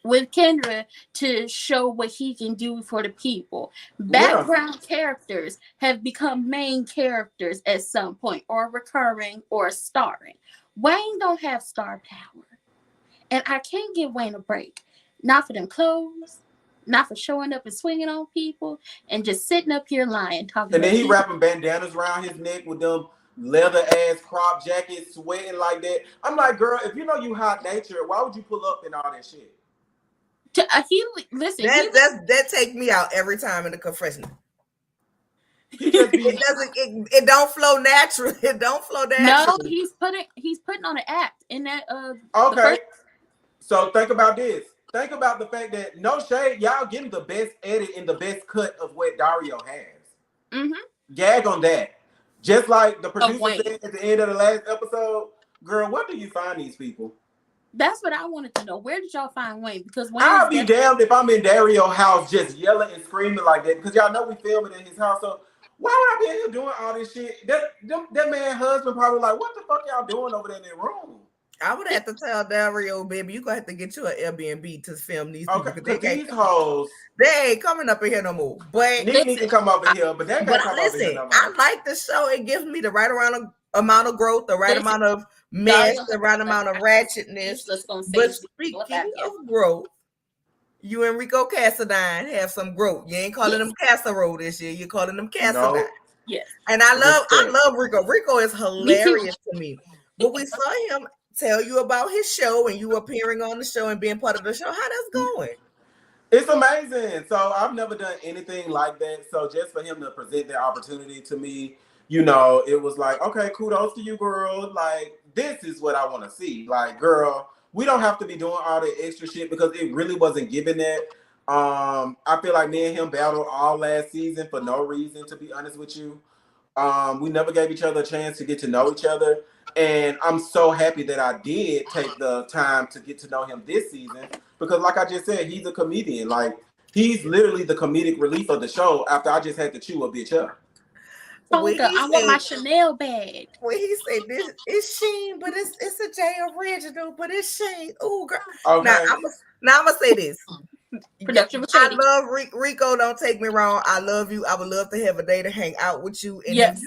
with Kendra, to show what he can do for the people. Background characters have become main characters at some point, or recurring, or starring. Wayne don't have star power. And I can't give Wayne a break. Not for them clothes, not for showing up and swinging on people, and just sitting up here lying, talking. And then he wrapping bandanas around his neck with them leather ass crop jackets, sweating like that. I'm like, girl, if you know you hot nature, why would you pull up in all that shit? That take me out every time in the confessional. It don't flow natural. It don't flow natural. No, he's putting on an act in that. Okay, so think about this. Think about the fact that, no shade, y'all getting the best edit and the best cut of what Dario has. Gag on that. Just like the producer said at the end of the last episode, girl, where do you find these people? That's what I wanted to know. Where did y'all find Wayne? Because I'll be damned if I'm in Dario's house just yelling and screaming like that, because y'all know we filming in his house. So why would I be in here doing all this shit? That man's husband probably like, what the fuck y'all doing over there in that room? I would have to tell Dario, baby, you gonna have to get you an Airbnb to film these people. Okay, these hoes, they ain't coming up in here no more. But Nene can come over here, but that can't come over here no more. I like the show. It gives me the right amount of growth, the right amount of mess, the right amount of ratchetness. But speaking of growth, you and Rico Cassadine have some growth. You ain't calling them casserole this year. You're calling them Cassadine. No. Yes. And I love Rico. Rico is hilarious to me. But we saw him tell you about his show and you appearing on the show and being part of the show. How that's going? It's amazing. So I've never done anything like that. So just for him to present that opportunity to me, you know, it was like, okay, kudos to you, girl. Like, this is what I want to see. Like, girl, we don't have to be doing all the extra shit because it really wasn't giving that. I feel like me and him battled all last season for no reason, to be honest with you. We never gave each other a chance to get to know each other. And I'm so happy that I did take the time to get to know him this season because, like I just said, he's a comedian. Like, he's literally the comedic relief of the show after I just had to chew a bitch up. I want my Chanel bag. When he said this, it's Sheen, but it's a J original, but it's Sheen. Oh, girl. Okay. Now I'm gonna say this. Production I love Rico. Don't take me wrong. I love you. I would love to have a day to hang out with you. And yes.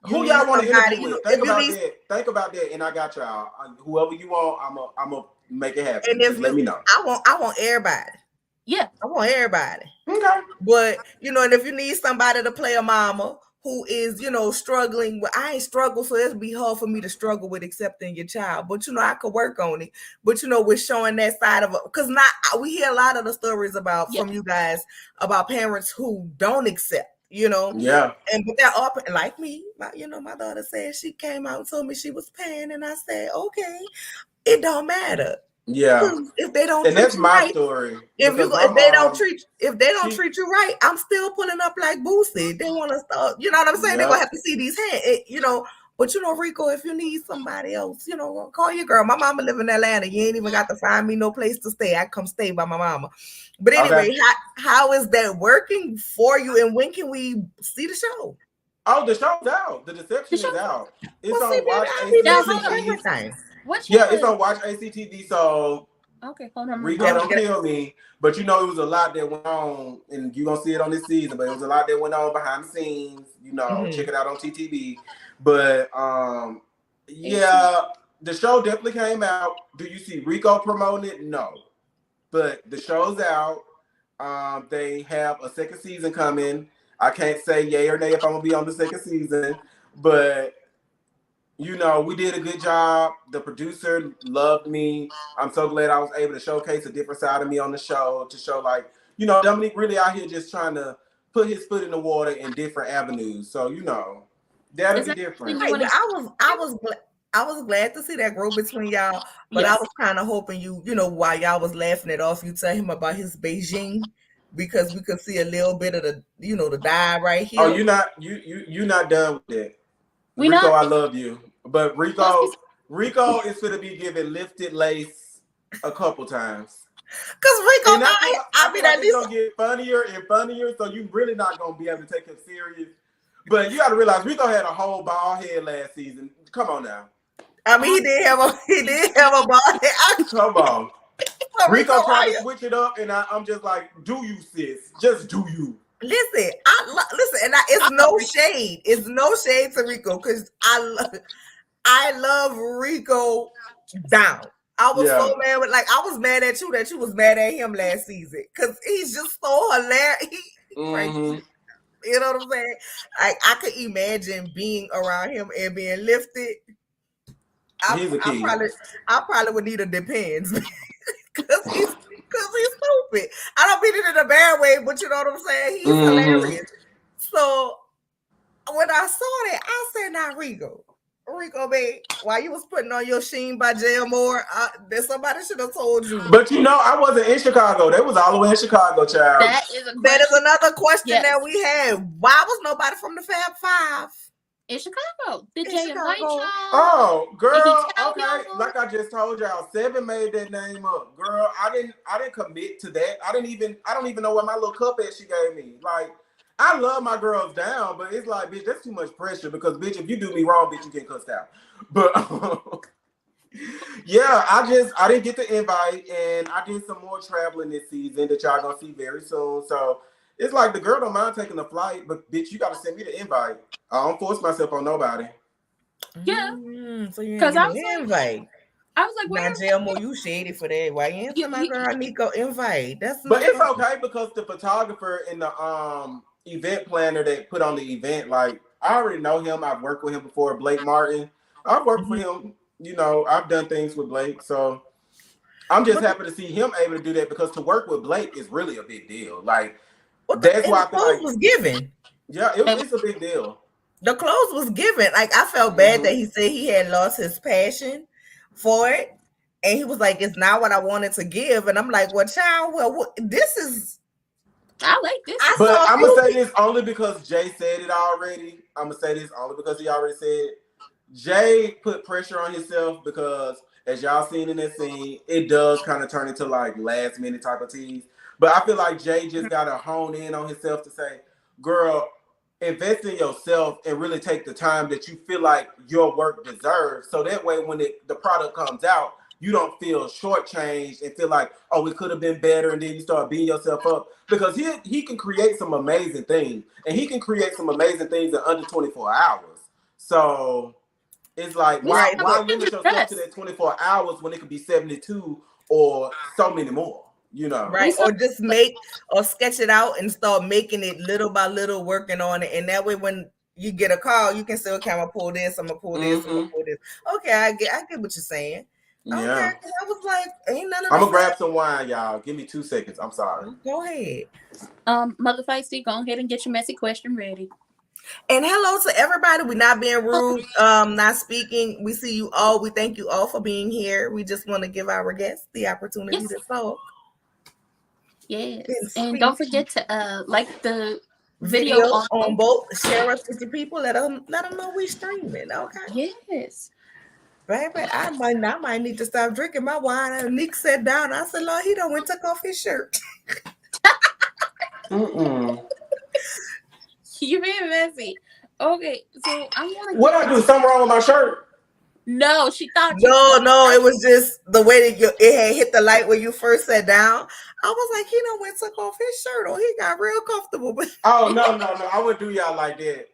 Who y'all want to interview with? Think about that, and I got y'all. Whoever you want, I'm gonna make it happen. And if let me know. I want everybody. Yeah, I want everybody. Okay. But and if you need somebody to play a mama who is, struggling with, I ain't struggle, so it'd be hard for me to struggle with accepting your child. But I could work on it. But we're showing that side of it. Because we hear a lot of the stories from you guys about parents who don't accept, Yeah. But they're up like me. My daughter said she came out and told me she was paying, and I said, okay, it don't matter. Yeah. If they don't, and that's my story. If they don't treat you right, I'm still pulling up like Boosie. They want to start. You know what I'm saying? They're gonna have to see these hands. But Rico, if you need somebody else, call your girl. My mama live in Atlanta. You ain't even got to find me no place to stay. I come stay by my mama. But anyway, how is that working for you? And when can we see the show? Oh, the show's out. The Deception is out. It's on Watch ACTV. It's on Watch ACTV. So okay, hold on. Rico, don't kill me. But it was a lot that went on, and you're gonna see it on this season. But it was a lot that went on behind the scenes. Check it out on TTV. But the show definitely came out. Do you see Rico promoting it? No. But the show's out. They have a second season coming. I can't say yay or nay if I'm gonna be on the second season, but you know, we did a good job. The producer loved me. I'm so glad I was able to showcase a different side of me on the show to show like, you know, Dominique really out here just trying to put his foot in the water in different avenues. So, you know, that'll Is be that something different. you Right, want but to? I was glad to see that growth between y'all. But I Yes. was kind of hoping you know, while y'all was laughing it off, you tell him about his Beijing because we could see a little bit of the, you know, the dye right Oh, here. you not done with it. We Rico, not I love you. But supposed to Rico is gonna be giving lifted lace a couple times. Cause Rico, And I I feel mean, like at it's least gonna get funnier and funnier, so you really not gonna be able to take him serious. But you gotta realize Rico had a whole bald head last season. Come on now. I mean, he did have a ball. Come on. Rico, Rico tried why to you? switch it up, and I'm just like, do you, sis? Just do you. Listen, listen, and it's no shade. It's no shade to Rico because I love Rico down. I was so Yeah. mad with I was mad at you that you was mad at him last season because he's just so hilarious. Right, Mm-hmm. you know what I'm saying? I could imagine being around him and being lifted. He's a key. I probably would need a depends because he's stupid. I don't mean it in a bad way, but you know what I'm saying? He's Mm-hmm. hilarious. So when I saw that, I said, "Now, Rico, man, while you was putting on your Sheen by J.M. Moore, that somebody should have told you." But you know, I wasn't in Chicago. They was all the way in Chicago, child. That is a That is question. another question Yes. that we had. Why was nobody from the Fab Five In Chicago, did in Jay invite Chicago? y'all? Oh, Did he girl. tell Okay, y'all? like I just told y'all, Seven made that name up. Girl, I didn't commit to that. I don't even know what my little cup is she gave me. Like, I love my girls down, but it's like, bitch, that's too much pressure because, bitch, if you do me wrong, bitch, you get cussed out. But yeah, I didn't get the invite, and I did some more traveling this season that y'all gonna see very soon. So it's like the girl don't mind taking a flight, but bitch, you gotta send me the invite. I don't force myself on nobody. Yeah, So you didn't because get I no was like, invite. Now, where? J.M. you shady for that. Why you ain't send my girl Nico invite? That's But not it's gonna. okay because the photographer and the event planner that put on the event, like I already know him. I've worked with him before, Blake Martin. I've worked for him. You know, I've done things with Blake, so I'm just But happy to see him able to do that because to work with Blake is really a big deal. Like that's and why the I feel clothes like was given. yeah, it's a big deal. The clothes was given. Like I felt bad that he said he had lost his passion for it, and he was like, "It's not what I wanted to give." And I'm like, "Well, child, this is." I like this. I But saw a I'm gonna few say people. this only because Jay said it already. I'm gonna say this only because he already said it. Jay put pressure on himself because, as y'all seen in that scene, it does kind of turn into like last minute type of tease. But I feel like Jay just gotta hone in on himself to say, "Girl, invest in yourself and really take the time that you feel like your work deserves." So that way, when the product comes out, you don't feel shortchanged and feel like, oh, it could have been better, and then you start beating yourself up because he can create some amazing things, and he can create some amazing things in under 24 hours. So it's like We saw Right. why him limit in yourself to dress. that 24 hours when it could be 72 or so many more, you know? We Right. saw Or just or sketch it out and start making it little by little, working on it. And that way, when you get a call, you can say, okay, I'm going to pull this, I'm going to pull this, I'm going Mm-hmm. to pull this. Okay, I get what you're saying. Okay. Yeah. 'Cause I was like, ain't none of I'm the gonna fun. grab some wine, y'all. Give me 2 seconds. I'm sorry. Go ahead. Mother Feisty, go ahead and get your messy question ready. And hello to everybody. We're not being rude, not speaking. We see you all. We thank you all for being here. We just want to give our guests the opportunity to Yes. talk Yes. and And speak. don't forget to like the video Video on on both. Share us with your people. Let them know we streaming. Okay. Yes. Baby, I might need to stop drinking my wine. And Nick sat down. I said, Lord, he done went took off his shirt. Mm-mm. You being messy. Okay, so I want to What get I do? into. Something wrong with my shirt? No, she thought you. No, it was just the way that it had hit the light when you first sat down. I was like, he done went took off his shirt, or he got real comfortable. But Oh no. I wouldn't do y'all like that.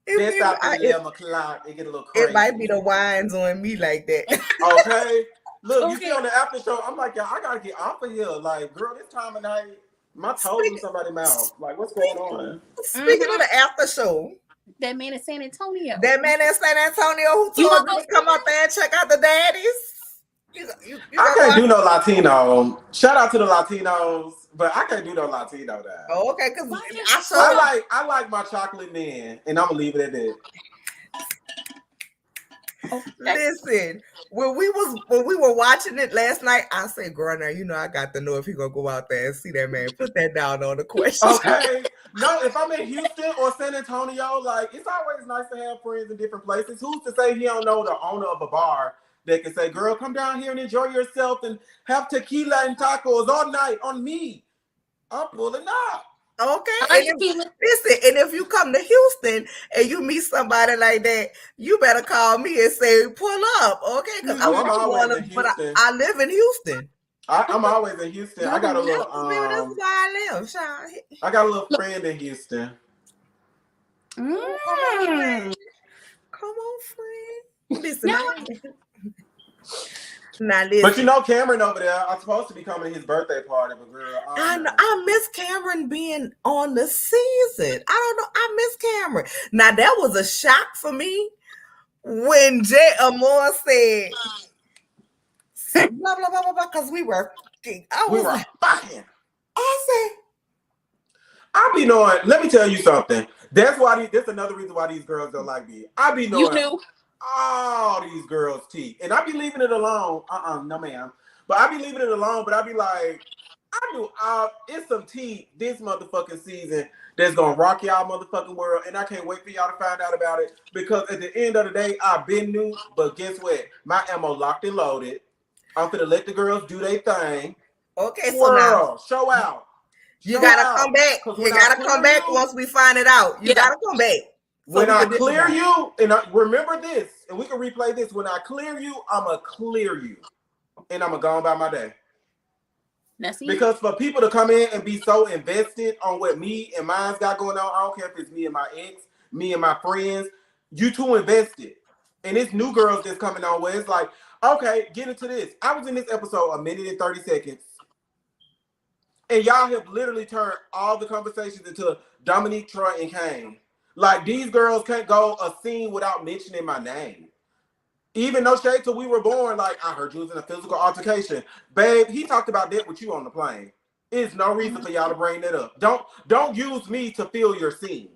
That's it, after I, it, 11 o'clock. It get a little it might be crazy. the wines on me like that. Okay. Look, you see Okay. on the after show, I'm like, y'all, I gotta get off of here. Like, girl, this time of night, my toes in Speak, somebody's mouth. Like, what's going speak, on? speaking of Mm-hmm. the after show. That man in San Antonio. That man in San Antonio who You told gonna you go to see come out there and check out the daddies. You I gonna go can't out? do no Latino. Shout out to the Latinos, but I can't do no Latino now. Oh, okay, because Why can't I you showed up. I like my chocolate men, and I'm gonna leave it at that. Okay. Listen, when we were watching it last night, I said, "Girl, now you know I got to know if he gonna go out there and see that man." Put that down on the question. Okay. No, if I'm in Houston or San Antonio, like it's always nice to have friends in different places. Who's to say he don't know the owner of a bar that can say, "Girl, come down here and enjoy yourself and have tequila and tacos all night on me"? I'm pulling up. Okay, I and like tequila. if you come to Houston and you meet somebody like that, you better call me and say pull up, okay? Because Oh, I'm I'm from always Warner, in but Houston. I live in Houston. I'm always in Houston. I Y'all got a gonna little Baby, this is where I live, Sean. I got a little friend in Houston. Come on, friend. Mm. Come on, friend. Listen, Y'all now But listen. you know Cameron over there, I'm supposed to be coming to his birthday party, but girl, I don't know. I miss Cameron being on the season. I don't know. I miss Cameron. Now that was a shock for me when Jay Amore said blah blah blah blah blah because we were fucking. I We was were like, fucking. I said, I be knowing. Let me tell you something. That's why. That's another reason why these girls don't like me. I be you knowing knew. all these girls' teeth, and I be leaving it alone. No ma'am. But I be leaving it alone. But I be like, I knew it's some tea this motherfucking season that's gonna rock y'all motherfucking world, and I can't wait for y'all to find out about it. Because at the end of the day, I've been new. But guess what? My ammo locked and loaded. I'm finna let the girls do their thing. okay, so now World, show out. you Show gotta come out. back. Because You when I gotta come clear back you, once we find it out. You Yeah. gotta come back. So when we I can clear decide. you, and remember this, and we can replay this. When I clear you, I'ma clear you, and I'ma go on by my day. Now see, Because for people to come in and be so invested on what me and mine's got going on, I don't care if it's me and my ex, me and my friends, you too invested. And it's new girls that's coming on where it's like, okay, get into this. I was in this episode a minute and 30 seconds. And y'all have literally turned all the conversations into Dominique, Troy, and Kane. Like these girls can't go a scene without mentioning my name. Even no shade till we were born, like I heard you was in a physical altercation. Babe, he talked about that with you on the plane. There's no reason for y'all to bring that up. Don't use me to fill your scene.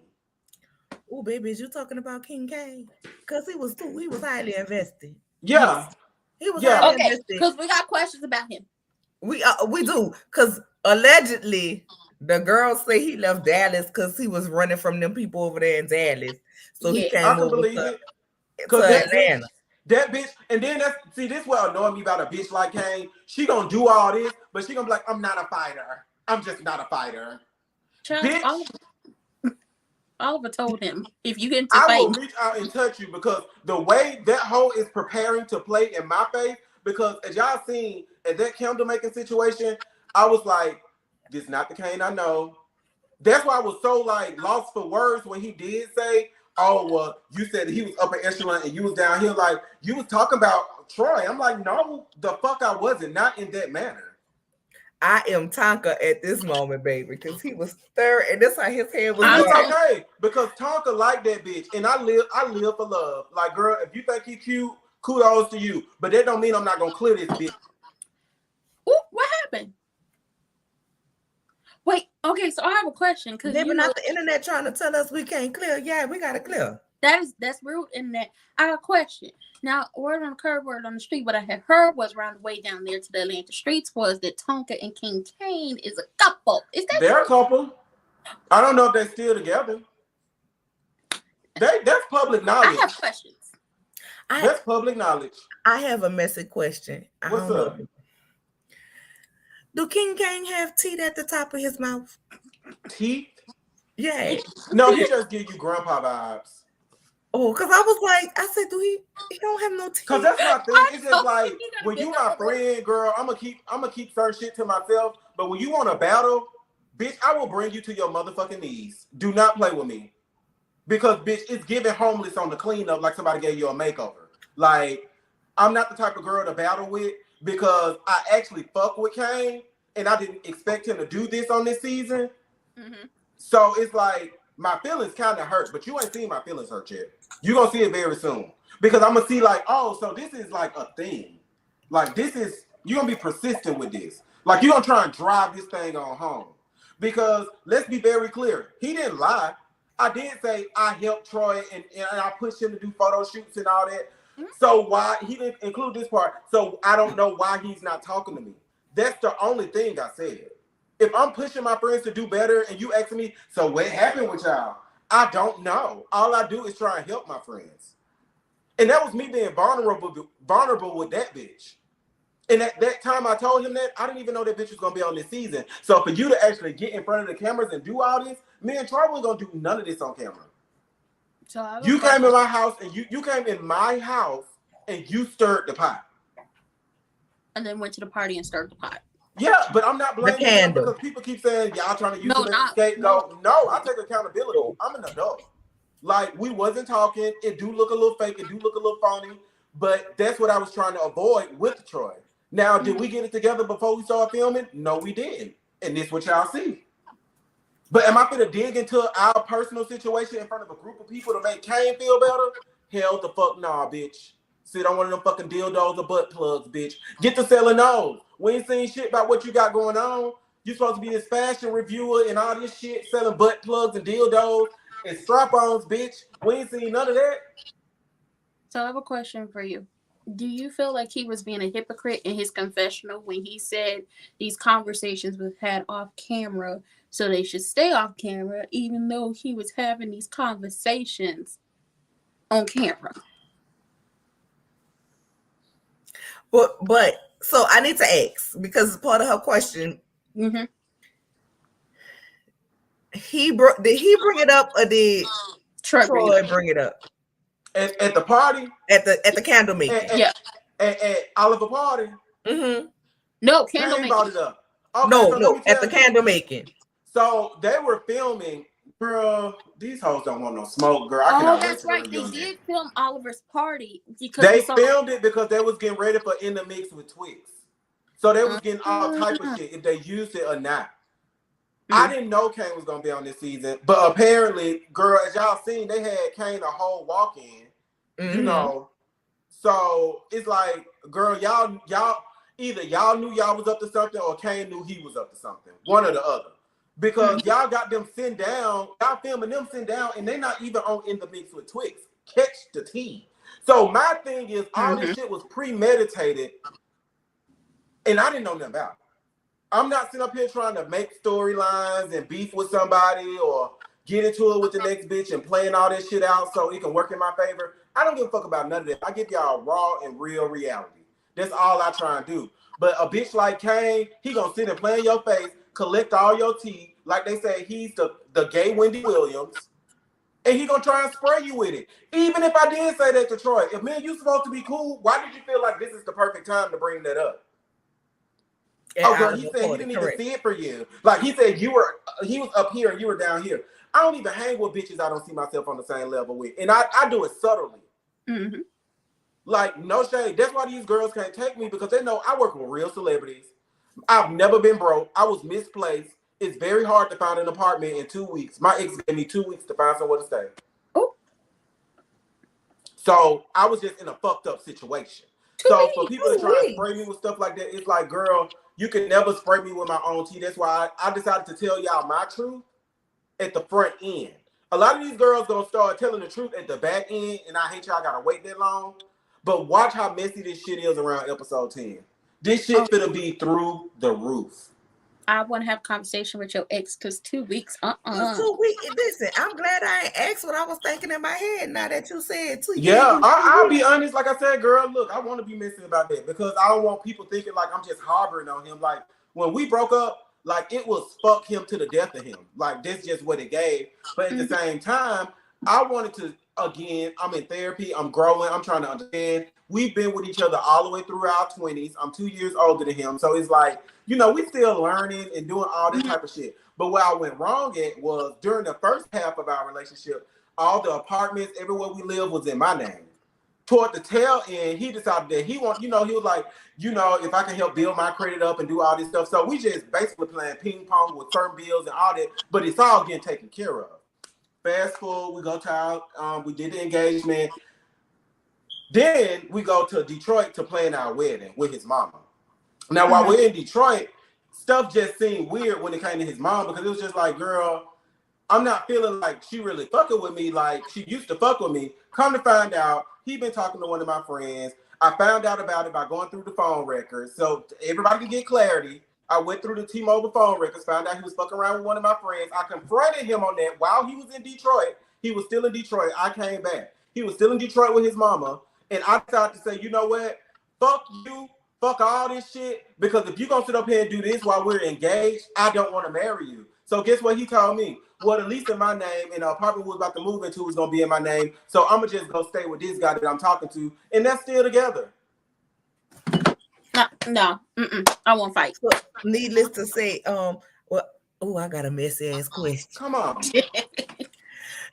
Oh, baby, is you talking about King K? Because he was highly invested. Yeah. yes. He was Yeah. highly Okay, invested. because we got questions about him. We do because allegedly the girls say he left Dallas because he was running from them people over there in Dallas, so he Yeah. I came can over believe to it. Cause Atlanta. that bitch, and then this what annoyed me about a bitch like Kane. She gonna do all this, but she gonna be like, I'm not a fighter. I'm just not a fighter. Child, Bitch, Oliver told him, if you get into I will fighting, reach out and touch you because the way that hoe is preparing to play in my face, because as y'all seen at that candle making situation, I was like, this is not the Kane I know. That's why I was so like lost for words when he did say, oh, well, you said he was upper echelon and you was down here. Like, you was talking about Troy. I'm like, no, the fuck I wasn't. Not in that manner. I am Tonka at this moment, baby, because he was third, and that's how his head was And I'm it's going. okay because Tonka like that bitch. And I live for love. Like, girl, if you think he cute, kudos to you. But that don't mean I'm not gonna clear this bitch. ooh, what happened? Wait, okay, so I have a question because Living out the internet trying to tell us we can't clear. Yeah, we gotta clear. that's rude in that. I have a question. Now, word on the curb, word on the street, what I had heard was around the way down there to the Atlanta streets was that Tonka and King Kane is a couple. Is that They're a true? couple. I don't know if they're still together. That's public I knowledge. have questions. That's public knowledge. I have a messy question. I What's don't up? know. Do King Kang have teeth at the top of his mouth? Teeth? Yeah. No, he just give you grandpa vibes. Oh, because I was like, I said, he don't have no teeth? Cause that's my thing. It's just like He got a when big you my old friend, girl, I'm gonna keep certain shit to myself. But when you want a battle, bitch, I will bring you to your motherfucking knees. Do not play with me. Because bitch, it's giving homeless on the cleanup like somebody gave you a makeover. Like, I'm not the type of girl to battle with because I actually fuck with Kane and I didn't expect him to do this on this season. Mm-hmm. So it's like my feelings kind of hurt, but you ain't seen my feelings hurt yet. You're going to see it very soon. Because I'm going to see like, oh, so this is like a thing. Like this is, you're going to be persistent with this. Like you're going to try and drive this thing on home. Because let's be very clear. He didn't lie. I did say I helped Troy and I pushed him to do photo shoots and all that. So why, he didn't include this part. So I don't know why he's not talking to me. That's the only thing I said. If I'm pushing my friends to do better and you asking me, so what happened with y'all? I don't know. All I do is try and help my friends. And that was me being vulnerable with that bitch. And at that time I told him that, I didn't even know that bitch was going to be on this season. So for you to actually get in front of the cameras and do all this, me and Troy wasn't going to do none of this on camera. So you came in my house and you came in my house and you stirred the pot. And then went to the party and stirred the pot. Yeah, but I'm not blaming him because people keep saying y'all trying to use him as a scapegoat. No, I take accountability. I'm an adult. Like we wasn't talking. It do look a little fake. It do look a little phony. But that's what I was trying to avoid with Troy. Now, did we get it together before we started filming? No, we didn't. And this is what y'all see. But am I going to dig into our personal situation in front of a group of people to make Kane feel better? Hell the fuck nah, bitch. Sit on one of them fucking dildos or butt plugs, bitch. Get to selling those. We ain't seen shit about what you got going on. You supposed to be this fashion reviewer and all this shit, selling butt plugs and dildos and strap-ons, bitch. We ain't seen none of that. So I have a question for you. Do you feel like he was being a hypocrite in his confessional when he said these conversations was had off camera, so they should stay off camera, even though he was having these conversations on camera? But so I need to ask, because part of her question. Mm-hmm. Did he bring it up or did Troy bring it up? At the party? At the candle making. At Oliver party? Mm-hmm. No, candle making. Brought it up. Okay, no, at the candle making. So they were filming. Girl, these hoes don't want no smoke, girl. I cannot that's right. They did film Oliver's party because they filmed it because they was getting ready for In the Mix with Twix. So they was getting all type of shit if they used it or not. I didn't know Kane was gonna be on this season, but apparently, girl, as y'all seen, they had Kane a whole walk-in. You know, so it's like, girl, y'all either y'all knew y'all was up to something or Kane knew he was up to something. One or the other. Because y'all got them sitting down, y'all filming them sitting down, and they not even on In the Mix with Twix. Catch the tea. So my thing is, all this shit was premeditated, and I didn't know nothing about it. I'm not sitting up here trying to make storylines and beef with somebody or get into it with the next bitch and playing all this shit out so it can work in my favor. I don't give a fuck about none of that. I give y'all raw and real reality. That's all I try and do. But a bitch like Kane, he gonna sit and play in your face, collect all your teeth. Like they say, he's the gay Wendy Williams. And he gonna try and spray you with it. Even if I did say that to Troy, if me and you supposed to be cool, why did you feel like this is the perfect time to bring that up? Oh, girl, he said he didn't even see it for you. Like he said he was up here and you were down here. I don't even hang with bitches I don't see myself on the same level with. And I do it subtly. Mm-hmm. Like, no shade. That's why these girls can't take me because they know I work with real celebrities. I've never been broke. I was misplaced. It's very hard to find an apartment in 2 weeks. My ex gave me 2 weeks to find somewhere to stay. Oh. So I was just in a fucked up situation. So for people to try and spray me with stuff like that, it's like, girl, you can never spray me with my own tea. That's why I decided to tell y'all my truth at the front end. A lot of these girls gonna start telling the truth at the back end, and I hate y'all gotta wait that long. But watch how messy this shit is around episode 10. This shit finna be through the roof. I want to have a conversation with your ex because 2 weeks. 2 weeks. Listen, I'm glad I ain't asked what I was thinking in my head. Now that you said 2 years. Yeah, I'll be honest. Like I said, girl, look, I want to be messy about that because I don't want people thinking like I'm just harboring on him. Like when we broke up, like it was fuck him to the death of him. Like that's just what it gave. But at the same time, I wanted to. Again, I'm in therapy. I'm growing. I'm trying to understand. We've been with each other all the way through our 20s. I'm 2 years older than him. So it's like, you know, we still learning and doing all this type of shit. But where I went wrong at was during the first half of our relationship, all the apartments, everywhere we lived was in my name. Toward the tail end, he decided that he was like, you know, if I can help build my credit up and do all this stuff. So we just basically playing ping pong with certain bills and all that, but it's all getting taken care of. Fast forward, we go to our, we did the engagement. Then we go to Detroit to plan our wedding with his mama. Now, while we're in Detroit, stuff just seemed weird when it came to his mom because it was just like, girl, I'm not feeling like she really fucking with me like she used to fuck with me. Come to find out, he been talking to one of my friends. I found out about it by going through the phone records. So everybody can get clarity. I went through the T-Mobile phone records, found out he was fucking around with one of my friends. I confronted him on that while he was in Detroit. He was still in Detroit. I came back. He was still in Detroit with his mama. And I decided to say, you know what? Fuck you. Fuck all this shit. Because if you're going to sit up here and do this while we're engaged, I don't want to marry you. So guess what he told me? Well, the lease in my name and the apartment we was about to move into was going to be in my name. So I'm going to just go stay with this guy that I'm talking to. And that's still together. No. I won't fight. So, needless to say, I got a messy ass question. Come on.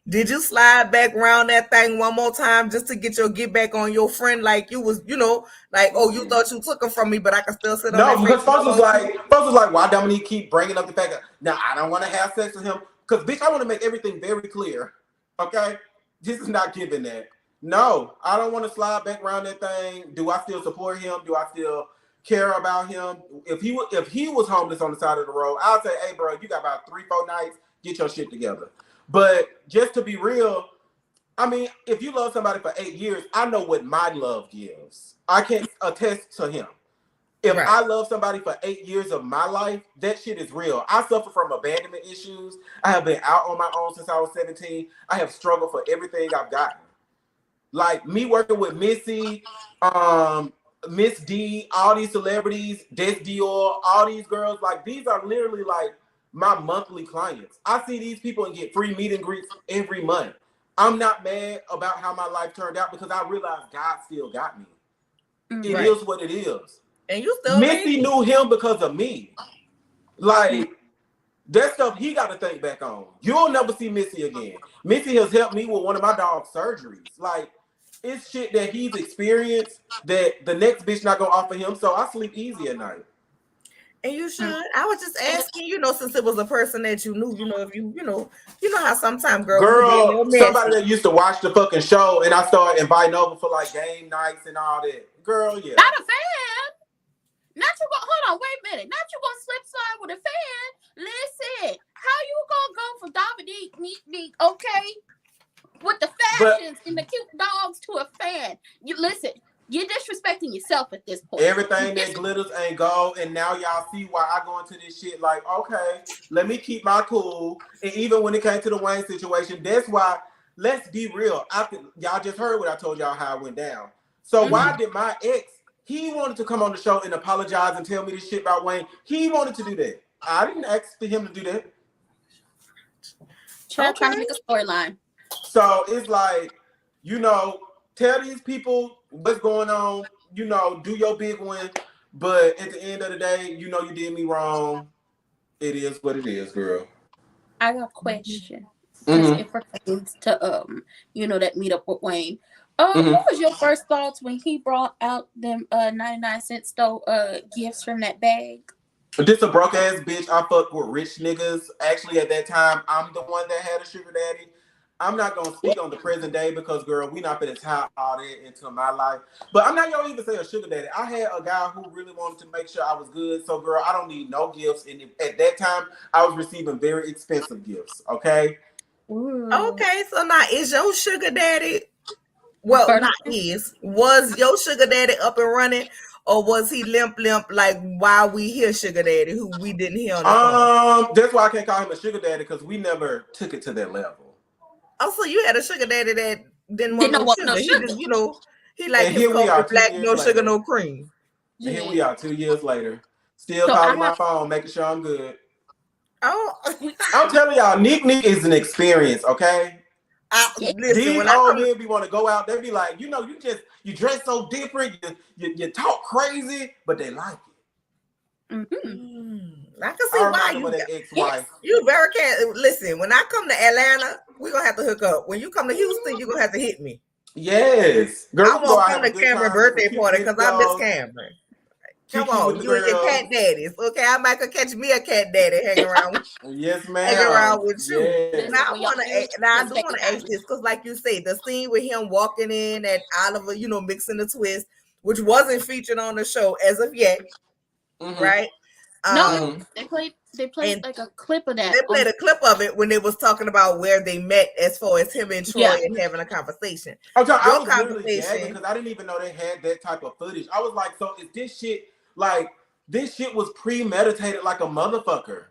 Did you slide back around that thing one more time just to get back on your friend like you was, you thought you took him from me, but I can still sit on that. No, because folks was like, why Dominique keep bringing up the fact that now I don't want to have sex with him? Because bitch, I want to make everything very clear. Okay? This is not giving that. No, I don't want to slide back around that thing. Do I still support him? Do I still care about him? If he was homeless on the side of the road, I'll say, hey bro, you got about 3-4 nights, get your shit together. But just to be real, I mean, if you love somebody for 8 years, I know what my love gives. I can attest to him. If I love somebody for 8 years of my life, that shit is real. I suffer from abandonment issues. I have been out on my own since I was 17. I have struggled for everything I've gotten. Like me working with Missy, Miss D, all these celebrities, Des Dior, all these girls, like these are literally like my monthly clients. I see these people and get free meet and greets every month. I'm not mad about how my life turned out because I realize God still got me. It is what it is. And you still Missy knew him because of me. Like that stuff he got to think back on. You'll never see Missy again. Missy has helped me with one of my dog's surgeries. Like it's shit that he's experienced that the next bitch not gonna offer him. So I sleep easy at night. And you should. I was just asking, since it was a person that you knew, if you know how sometimes girls. Somebody that used to watch the fucking show, and I started inviting over for like game nights and all that. Girl, yeah. Not a fan. Not you go. Hold on, wait a minute. Not you gonna slip slide with a fan. Listen, how you gonna go from Dominique, okay, with the fashions and the cute dogs to a fan? You listen. You're disrespecting yourself at this point. Everything that glitters ain't gold, and now y'all see why I go into this shit like, okay, let me keep my cool. And even when it came to the Wayne situation, that's why, let's be real. Y'all just heard what I told y'all how it went down. So why did my ex, he wanted to come on the show and apologize and tell me this shit about Wayne. He wanted to do that. I didn't ask for him to do that. Trying to make a storyline. So it's like, tell these people what's going on, do your big one. But at the end of the day, you did me wrong. It is what it is, girl. I got a question. It pertains to that meetup with Wayne. What was your first thoughts when he brought out them 99-cent store gifts from that bag? This a broke ass bitch. I fuck with rich niggas. Actually, at that time, I'm the one that had a sugar daddy. I'm not going to speak on the present day because, girl, we not going to tie all that into my life. But I'm not going to even say a sugar daddy. I had a guy who really wanted to make sure I was good. So, girl, I don't need no gifts. And at that time, I was receiving very expensive gifts, okay? Ooh. Okay, so now is your sugar daddy, well, not his, was your sugar daddy up and running? Or was he limp like while we hear sugar daddy, who we didn't hear on the phone? That's why I can't call him a sugar daddy because we never took it to that level. Oh, so you had a sugar daddy that didn't want no sugar. He just, he like his coffee black, no sugar, no cream. And here we are 2 years later. Still calling my phone, making sure I'm good. Oh, I'm telling y'all, Nick is an experience, okay? Listen, these old men be want to go out, they be like, you dress so different, you talk crazy, but they like it. I can see why you very can't listen. When I come to Atlanta, we're gonna have to hook up. When you come to Houston, you're gonna have to hit me. Yes, girl, I won't come to Cameron's birthday party because I miss Cameron. Come Kiki with on, the you and your girls. cat daddies. Okay, I might could catch me a cat daddy Yes, hanging ma'am. around with you. Yes. Listen, when y'all do, Now I just do take want your to time. ask this because, like you say, the scene with him walking in at Oliver, mixing the twist, which wasn't featured on the show as of yet, Mm-hmm. right? No, Mm-hmm. they played And like a clip of they that on. played a clip of it when they was talking about where they met, as far as him and Troy Yeah. and having a conversation. Okay, I Your was literally gagging conversation, because I didn't even know they had that type of footage. I was like, so is this shit like this shit was premeditated like a motherfucker?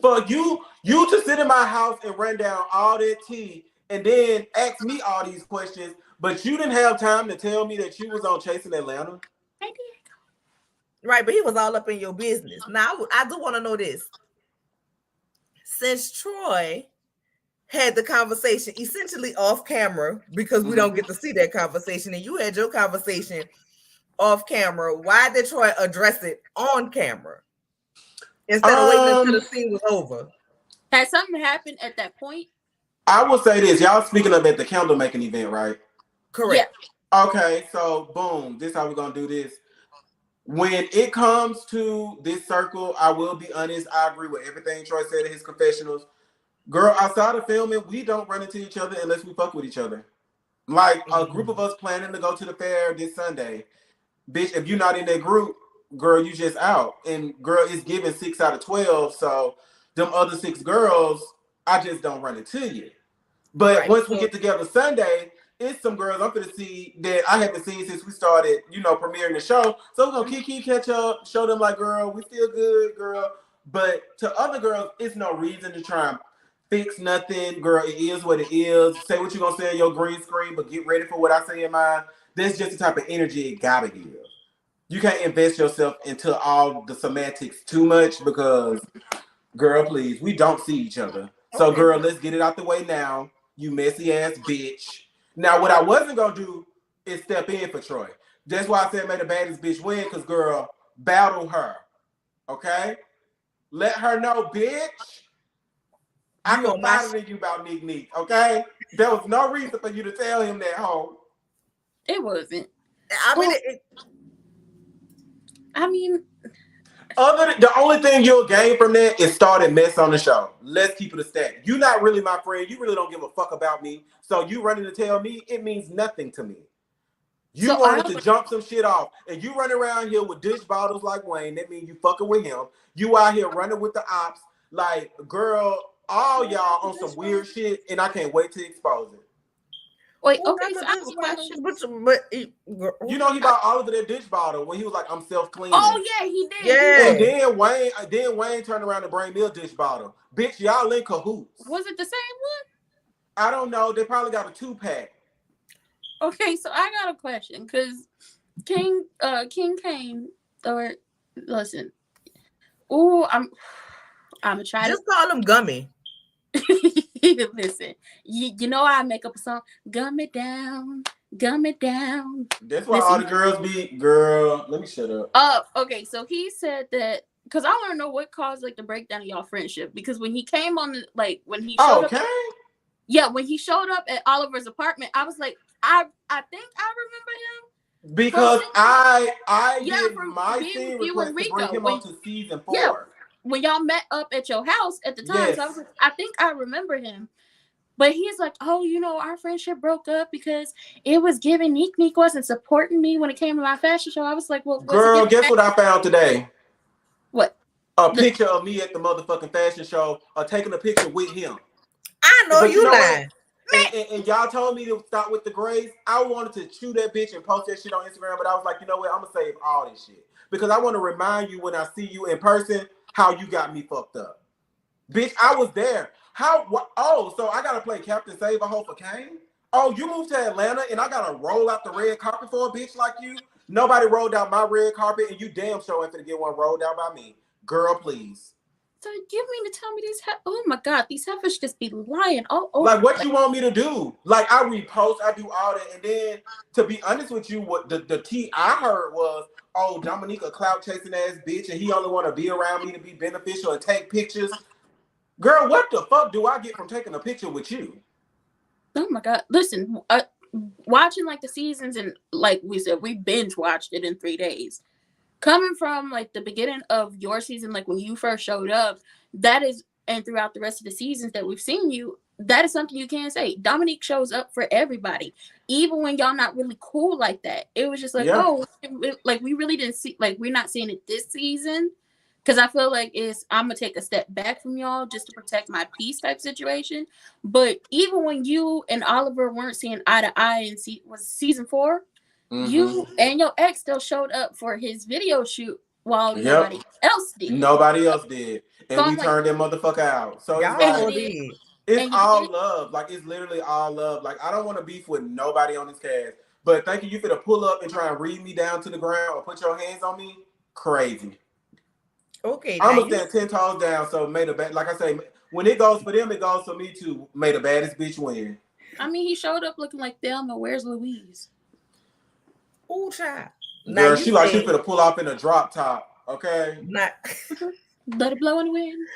For you to sit in my house and run down all that tea and then ask me all these questions, but you didn't have time to tell me that you was on Chasing Atlanta. I did. right? But he was all up in your business. Now I do want to know this: since Troy had the conversation essentially off camera, because we don't get to see that conversation, and you had your conversation off camera, why did Troy address it on camera instead of waiting until the scene was over? Had something happened at that point? I will say this, y'all speaking of at the candle making event, right? Correct. Yeah. Okay, so boom, this how we're gonna do this. When it comes to this circle, I will be honest, I agree with everything Troy said in his confessionals. Girl, outside of filming, we don't run into each other unless we fuck with each other. Like a group of us planning to go to the fair this Sunday. Bitch, if you're not in that group, girl, you just out. And girl, it's given 6 out of 12. So them other 6 girls, I just don't run into you. But Right. once we get together Sunday, it's some girls I'm gonna see that I haven't seen since we started, premiering the show. So we're gonna kiki, catch up, show them like, girl, we still good, girl. But to other girls, it's no reason to try and fix nothing, girl. It is what it is. Say what you're gonna say on your green screen, but get ready for what I say in mine. That's just the type of energy it gotta give. You can't invest yourself into all the semantics too much because, girl, please, we don't see each other. So, Okay. girl, let's get it out the way now. You messy ass bitch. Now, what I wasn't gonna do is step in for Troy. That's why I said may the baddest bitch win, because, girl, battle her. Okay? Let her know, bitch. I confided in you about Nick. Okay? There was no reason for you to tell him that, hoe. It wasn't. I mean, The only thing you'll gain from that is starting mess on the show. Let's keep it a stack. You're not really my friend. You really don't give a fuck about me. So you running to tell me, it means nothing to me. You wanted to jump some shit off. And you run around here with dish bottles like Wayne. That means you fucking with him. You out here running with the ops. Like, girl, all y'all on some weird shit. And I can't wait to expose it. Wait, okay, so I have a question. But he bought all of that dish bottle when he was like, I'm self-cleaning. Oh, yeah, he did. Yeah. And then Wayne turned around and bring me a dish bottle. Bitch, y'all in cahoots. Was it the same one? I don't know. They probably got a 2-pack. Okay, so I got a question because King Kane, or listen, I'm gonna try just call him Gummy. Listen, you know I make up a song, Gum It Down. That's why all the girls be, girl, let me shut up. Okay, so he said that, because I want to know what caused like the breakdown of y'all friendship, because when he came on when he showed up, when he showed up at Oliver's apartment, I was like, I think I remember him. Because I did my scene request to bring him on to season 4. Yeah, when y'all met up at your house at the time. Yes. So I was like, I think I remember him. But he's like, oh, our friendship broke up because it was giving Nick wasn't supporting me when it came to my fashion show. I was like, well, girl, guess what I found today? What? A picture of me at the motherfucking fashion show, or taking a picture with him. I know you lying. And y'all told me to stop with the grace. I wanted to chew that bitch and post that shit on Instagram, but I was like, you know what? I'm gonna save all this shit because I want to remind you when I see you in person how you got me fucked up, bitch. I was there. So I gotta play Captain Save a Hoe for Kane? Oh, you moved to Atlanta and I gotta roll out the red carpet for a bitch like you? Nobody rolled out my red carpet, and you damn sure ain't finna get one rolled out by me, girl. Please. So you mean to tell me these? Oh my God, these heifers just be lying. Oh, like what you want me to do? Like I repost, I do all that, and then to be honest with you, what the tea I heard was, oh, Dominique a clout chasing ass bitch, and he only want to be around me to be beneficial and take pictures. Girl, what the fuck do I get from taking a picture with you? Oh my God, listen, watching like the seasons, and like we said, we binge watched it in 3 days. coming from like the beginning of your season, like when you first showed up, that is, and throughout the rest of the seasons that we've seen you, that is something you can't say. Dominique shows up for everybody, even when y'all not really cool like that. It was just like, Yeah. oh, like we really didn't see, like we're not seeing it this season, because I feel like I'm gonna take a step back from y'all just to protect my peace type situation. But even when you and Oliver weren't seeing eye to eye in was season 4, you and your ex still showed up for his video shoot while nobody else did. Nobody else did. And So we I'm like, turned that motherfucker out. So it's Y'all like, sure did. it's and you all did. love. Like, it's literally all love. Like, I don't want to beef with nobody on this cast. But thinking you finna pull up and try and read me down to the ground or put your hands on me, crazy. Okay, I'm now gonna stand 10 toes down. So may the bad, like I say, when it goes for them, it goes for me too. May the baddest bitch win. I mean, he showed up looking like Thelma. Where's Louise? Ooh, child. Now Girl, you she like she said finna pull off in a drop top. Okay. not. Let it blow in the wind.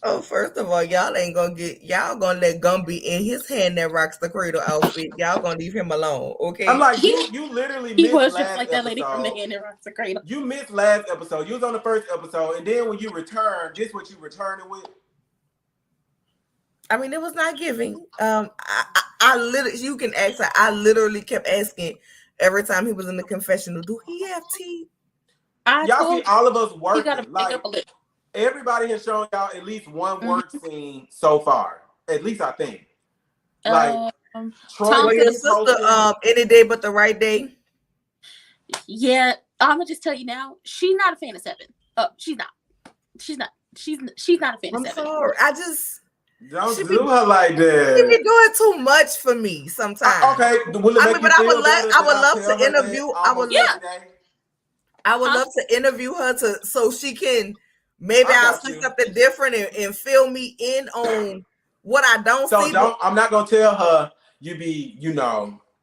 Oh, first of all, y'all ain't gonna let Gumby in his hand that rocks the cradle outfit. Y'all gonna leave him alone, okay? I'm like, you literally He missed was just last like that lady from the episode. hand that rocks the cradle. You missed last episode. You was on the first episode, and then when you return, this what you returning with? I mean, it was not giving. I literally, you can ask her. I literally kept asking every time he was in the confessional, do he have teeth? Y'all see all of us he got to working. pick Like, up a lip. everybody has shown y'all at least one work scene so far. At least I think. Like, Troy Well, your Peace sister, hosting. any day but the right day. Yeah, I'm gonna just tell you now. She's not a fan of 7. She's not. She's not. She's not a fan of 7. I'm sorry. I just Don't she do be, her like she be that. doing too much for me sometimes. Okay, will it make you but feel better I that would I love tell to her that interview. almost every day? I would love to interview her so she can maybe I I'll got see you. something different and fill me in on what I don't So see. I'm not gonna tell her you be,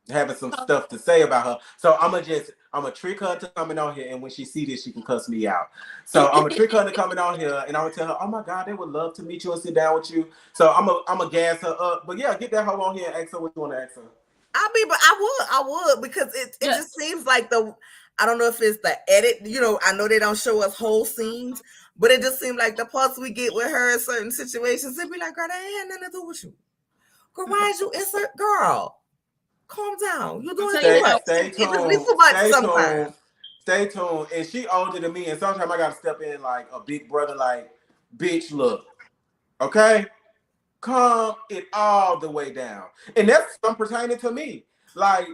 having some stuff to say about her. So I'm gonna trick her into coming on here, and when she see this, she can cuss me out. So I'm gonna trick her into coming on here, and I'm gonna tell her, oh my God, they would love to meet you and sit down with you. So I'm gonna gas her up. But yeah, get that hoe on here and ask her what you want to ask her. I mean, but I would because it just seems like I don't know if it's the edit. I know they don't show us whole scenes, but it just seems like the parts we get with her in certain situations, it'd be like, girl, that ain't had nothing to do with you. Girl, why is you insert? Girl, calm down. You're doing too much. Stay It just tuned. be too much sometimes. Stay tuned. And she older than me, and sometimes I gotta step in like a big brother, like, bitch, look, okay, calm it all the way down. And that's something pertaining to me. Like,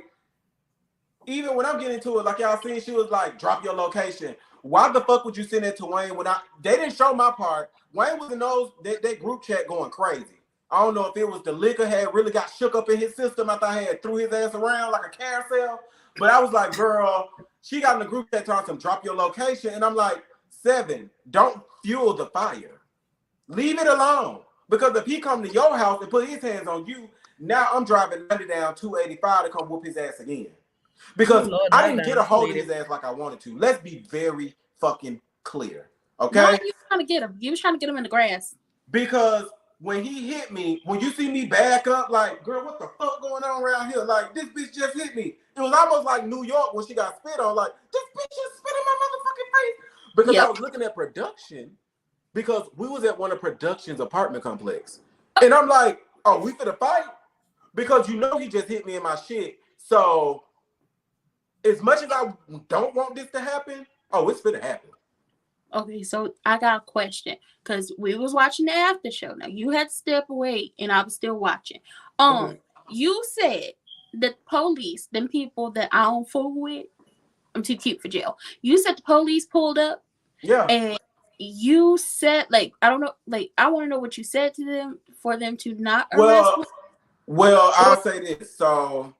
even when I'm getting to it, like y'all seen, she was like, drop your location. Why the fuck would you send it to Wayne when they didn't show my part? Wayne was in that group chat going crazy. I don't know if it was the liquor had really got shook up in his system after I had threw his ass around like a carousel. But I was like, girl, she got in the group chat talking some drop your location. And I'm like, 7, don't fuel the fire. Leave it alone. Because if he come to your house and put his hands on you, now I'm driving 90 down 285 to come whoop his ass again. Because I didn't get a hold of his ass like I wanted to. Let's be very fucking clear. Okay? No, you was trying to get him. You was trying to get him in the grass. Because when he hit me, when you see me back up, like, girl, what the fuck going on around here? Like, this bitch just hit me. It was almost like New York when she got spit on. Like, this bitch just spit in my motherfucking face. Because I was looking at production. Because we was at one of production's apartment complex. And I'm like, oh, we finna fight? Because he just hit me in my shit. So, as much as I don't want this to happen, it's finna happen. Okay, so I got a question. Because we was watching the after show. Now, you had to step away, and I was still watching. You said that police, them people that I don't fool with, I'm too cute for jail. You said the police pulled up. Yeah. And you said, like, I don't know, like, I want to know what you said to them for them to not arrest me. Well, I'll say this. So,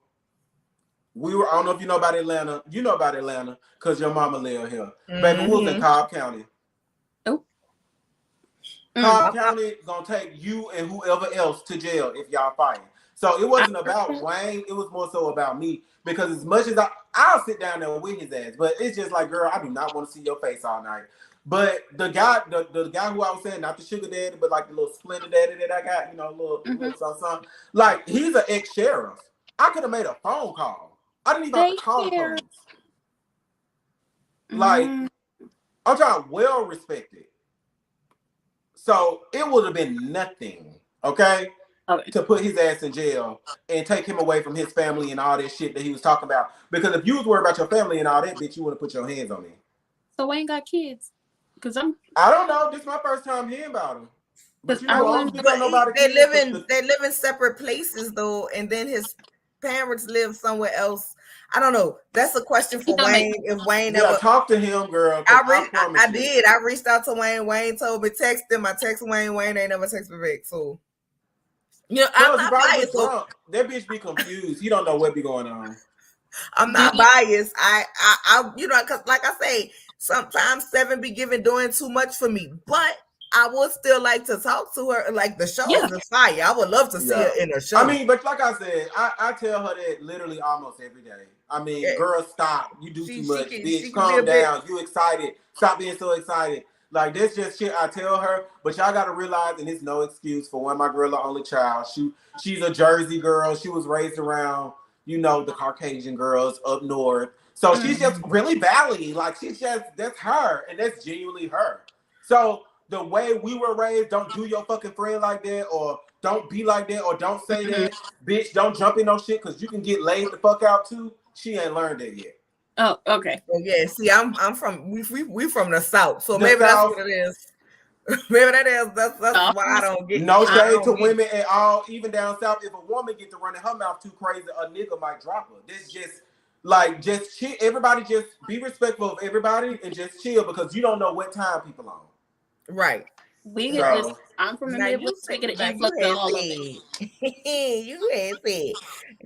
I don't know if you know about Atlanta. You know about Atlanta because your mama live here. Mm-hmm. Baby, we was in Cobb County. Oh. Cobb County is going to take you and whoever else to jail if y'all fighting. So, it wasn't about Wayne. It was more so about me. Because as much as I'll sit down there with his ass. But it's just like, girl, I do not want to see your face all night. But the guy who I was saying, not the sugar daddy, but like the little splinter daddy that I got, little something. Like, he's an ex-sheriff. I could have made a phone call. I didn't even have to call the police. Like, I'm talking well respected. So it would have been nothing, okay, to put his ass in jail and take him away from his family and all that shit that he was talking about. Because if you was worried about your family and all that, bitch, you would have put your hands on me. So Wayne got kids? Because I don't know. This is my first time hearing about him. But you know, I don't speak on nobody. They live in separate places though, and then his parents live somewhere else. I don't know. That's a question for Wayne. If Wayne ever talk to him, girl. I did. I reached out to Wayne. Wayne told me text him. I text Wayne. Wayne ain't never text me back. So you know, I'm not biased. So that bitch be confused. He don't know what be going on. I'm not biased. I you know, because like I say, sometimes Seven be doing too much for me, but I would still like to talk to her. Like the show is fire. I would love to see her in a show. I mean, but like I said, I tell her that literally almost every day. I mean, girl, stop. You do too much. Bitch, calm down. You excited. Stop being so excited. Like, that's just shit I tell her. But y'all got to realize, and it's no excuse for one, my girl, the only child. She's a Jersey girl. She was raised around, you know, the Caucasian girls up north. So she's just really valley. Like, that's her. And that's genuinely her. So the way we were raised, don't do your fucking friend like that, or don't be like that, or don't say that. Bitch, don't jump in no shit because you can get laid the fuck out too. She ain't learned that yet. Oh, okay. Well, yeah, see, I'm from we from the South, so maybe that's what it is. Maybe that is that's why I don't get no shade to women at all, even down south. If a woman get to running her mouth too crazy, a nigga might drop her. This just chill. Everybody just be respectful of everybody and just chill because you don't know what time people on. Right. We get this. I'm from the Midwest. We get an influx of all of it. You had said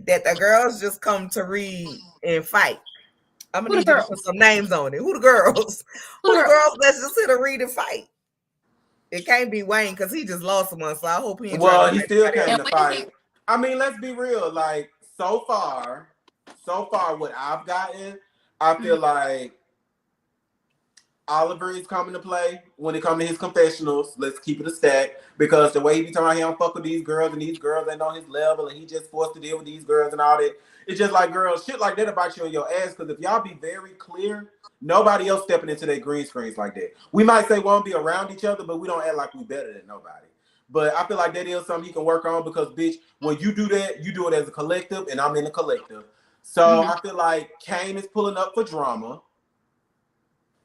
that the girls just come to read and fight. I'm gonna need you to put some names on it. Who the girls? Who the girls? Let's just sit and read and fight. It can't be Wayne because he just lost one, so I hope he. He still came to fight. I mean, let's be real. Like so far, what I've gotten, I feel like Oliver is coming to play when it comes to his confessionals. Let's keep it a stack because the way he be talking about he don't fuck with these girls and these girls ain't on his level and he just forced to deal with these girls and all that. It's just like, girls, shit like that about you on your ass because if y'all be very clear, nobody else stepping into their green screens like that. We might say we won't be around each other, but we don't act like we better than nobody. But I feel like that is something he can work on because, bitch, when you do that, you do it as a collective and I'm in a collective. So I feel like Kane is pulling up for drama.